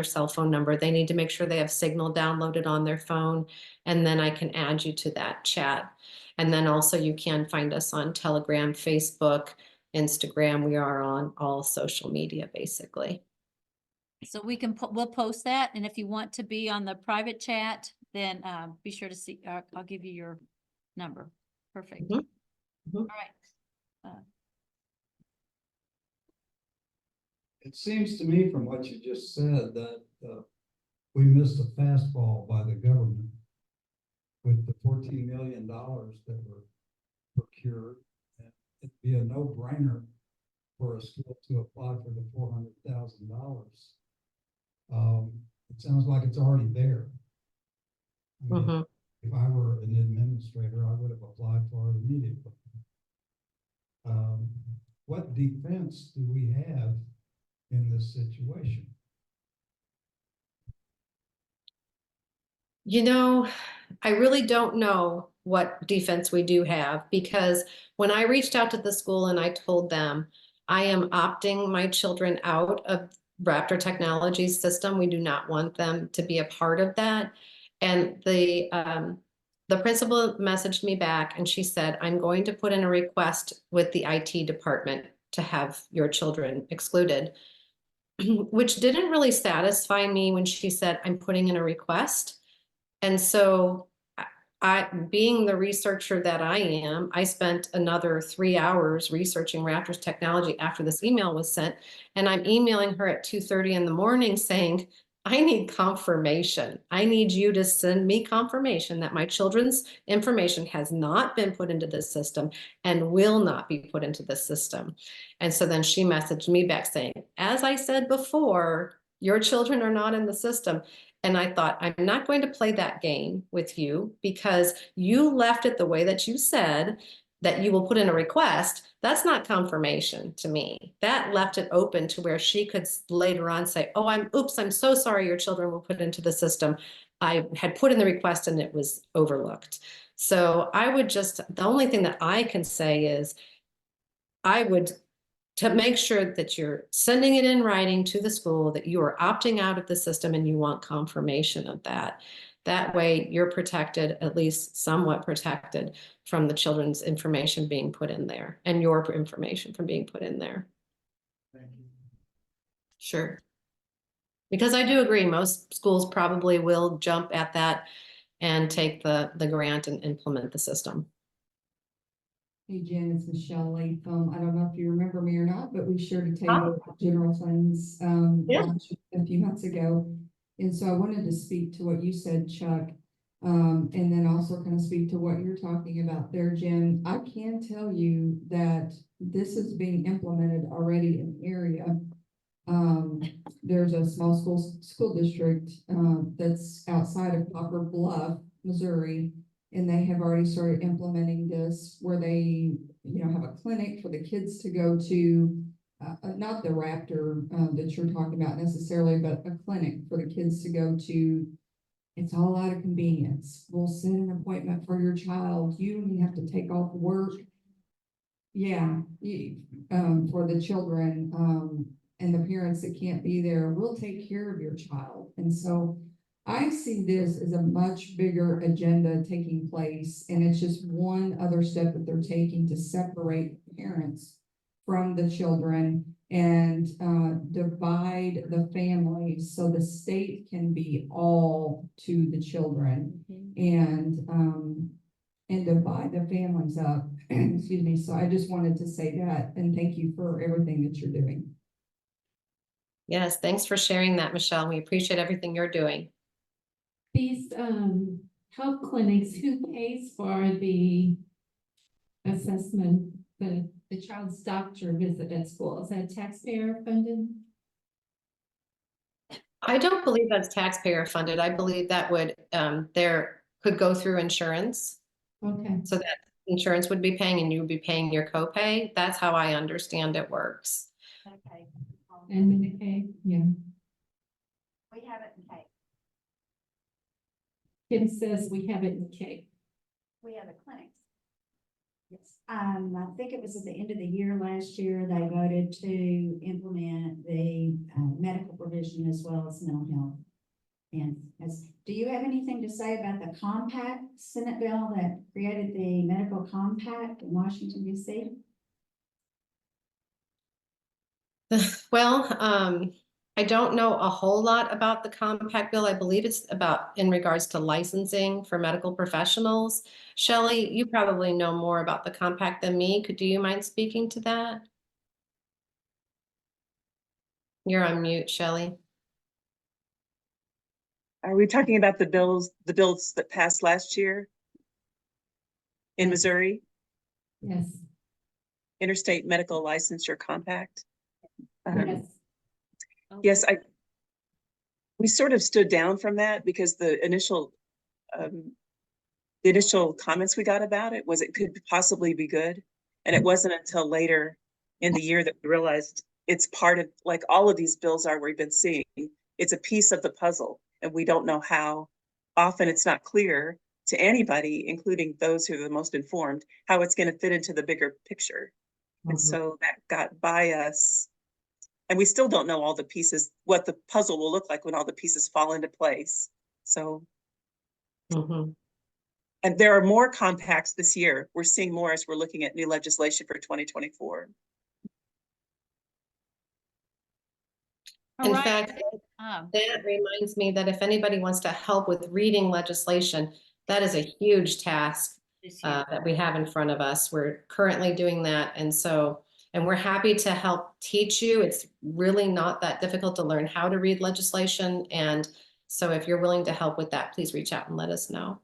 cell phone number. They need to make sure they have Signal downloaded on their phone, and then I can add you to that chat. And then also you can find us on Telegram, Facebook, Instagram. We are on all social media, basically. So we'll post that, and if you want to be on the private chat, then be sure to see. I'll give you your number. Perfect. Mhm. Mhm. All right. It seems to me from what you just said that we missed a fastball by the government. with the $14 million that were procured, it'd be a no-brainer for a school to apply for the $400,000. It sounds like it's already there. I mean, Mhm. if I were an administrator, I would have applied for it immediately. What defense do we have in this situation? You know, I really don't know what defense we do have, because when I reached out to the school and I told them I am opting my children out of Raptor Technologies system, we do not want them to be a part of that. And the principal messaged me back and she said, I'm going to put in a request with the IT department to have your children excluded, which didn't really satisfy me when she said, I'm putting in a request. And so being the researcher that I am, I spent another 3 hours researching Raptors technology after this email was sent. And I'm emailing her at 2:30 in the morning saying, I need confirmation. I need you to send me confirmation that my children's information has not been put into this system and will not be put into this system. And so then she messaged me back saying, as I said before, your children are not in the system. And I thought, I'm not going to play that game with you because you left it the way that you said that you will put in a request. That's not confirmation to me. That left it open to where she could later on say, oh, I'm so sorry your children were put into the system. I had put in the request and it was overlooked. So the only thing that I can say is I would, to make sure that you're sending it in writing to the school that you are opting out of the system and you want confirmation of that. That way you're protected, at least somewhat protected, from the children's information being put in there and your information from being put in there. Thank you. Sure. Because I do agree, most schools probably will jump at that and take the grant and implement the system. Hey Jen, it's Shelly. I don't know if you remember me or not, but we shared a table of general funds Yeah. a few months ago. And so I wanted to speak to what you said, Chuck, and then also kind of speak to what you're talking about there, Jen. I can tell you that this is being implemented already in the area. There's a small school district that's outside of Poplar Bluff, Missouri, and they have already started implementing this where they, have a clinic for the kids to go to, not the Raptor that you're talking about necessarily, but a clinic for the kids to go to. It's all out of convenience. We'll set an appointment for your child. You don't even have to take off work. Yeah, for the children, and the parents that can't be there, we'll take care of your child. And so I see this as a much bigger agenda taking place, and it's just one other step that they're taking to separate parents from the children and divide the families so the state can be all to the children and divide the families up. Excuse me. So I just wanted to say that, and thank you for everything that you're doing. Yes, thanks for sharing that, Michelle. We appreciate everything you're doing. These health clinics, who pays for the assessment, the child's doctor visit at school? Is that taxpayer funded? I don't believe that's taxpayer funded. I believe that would there could go through insurance. Okay. So that insurance would be paying and you would be paying your copay. That's how I understand it works. Okay. And Medicaid, yeah. We have it in Cape. Kim says we have it in Cape. We have a clinic. Yes. I think it was at the end of the year last year, they voted to implement the medical provision as well as mental health. And do you have anything to say about the compact Senate bill that created the medical compact in Washington, D.C.? Well, I don't know a whole lot about the compact bill. I believe it's about in regards to licensing for medical professionals. Shelly, you probably know more about the compact than me. Do you mind speaking to that? You're on mute, Shelly. Are we talking about the bills that passed last year? in Yes. Missouri, Yes, Interstate Medical Licensure Compact. yes. Yes, we sort of stood down from that because the initial comments we got about it was it could possibly be good. And it wasn't until later in the year that we realized it's part of, like all of these bills are we've been seeing, it's a piece of the puzzle, and we don't know how often it's not clear to anybody, including those who are the most informed, how it's going to fit into the bigger picture. And so that got by us. And we still don't know all the pieces, what the puzzle will look like when all the pieces fall into place. So, Mhm. and there are more compacts this year. We're seeing more as we're looking at new legislation for 2024. All In right. fact, that reminds me that if anybody wants to help with reading legislation, that is a huge task that we have in front of us. We're currently doing that. And we're happy to help teach you. It's really not that difficult to learn how to read legislation. And so if you're willing to help with that, please reach out and let us know.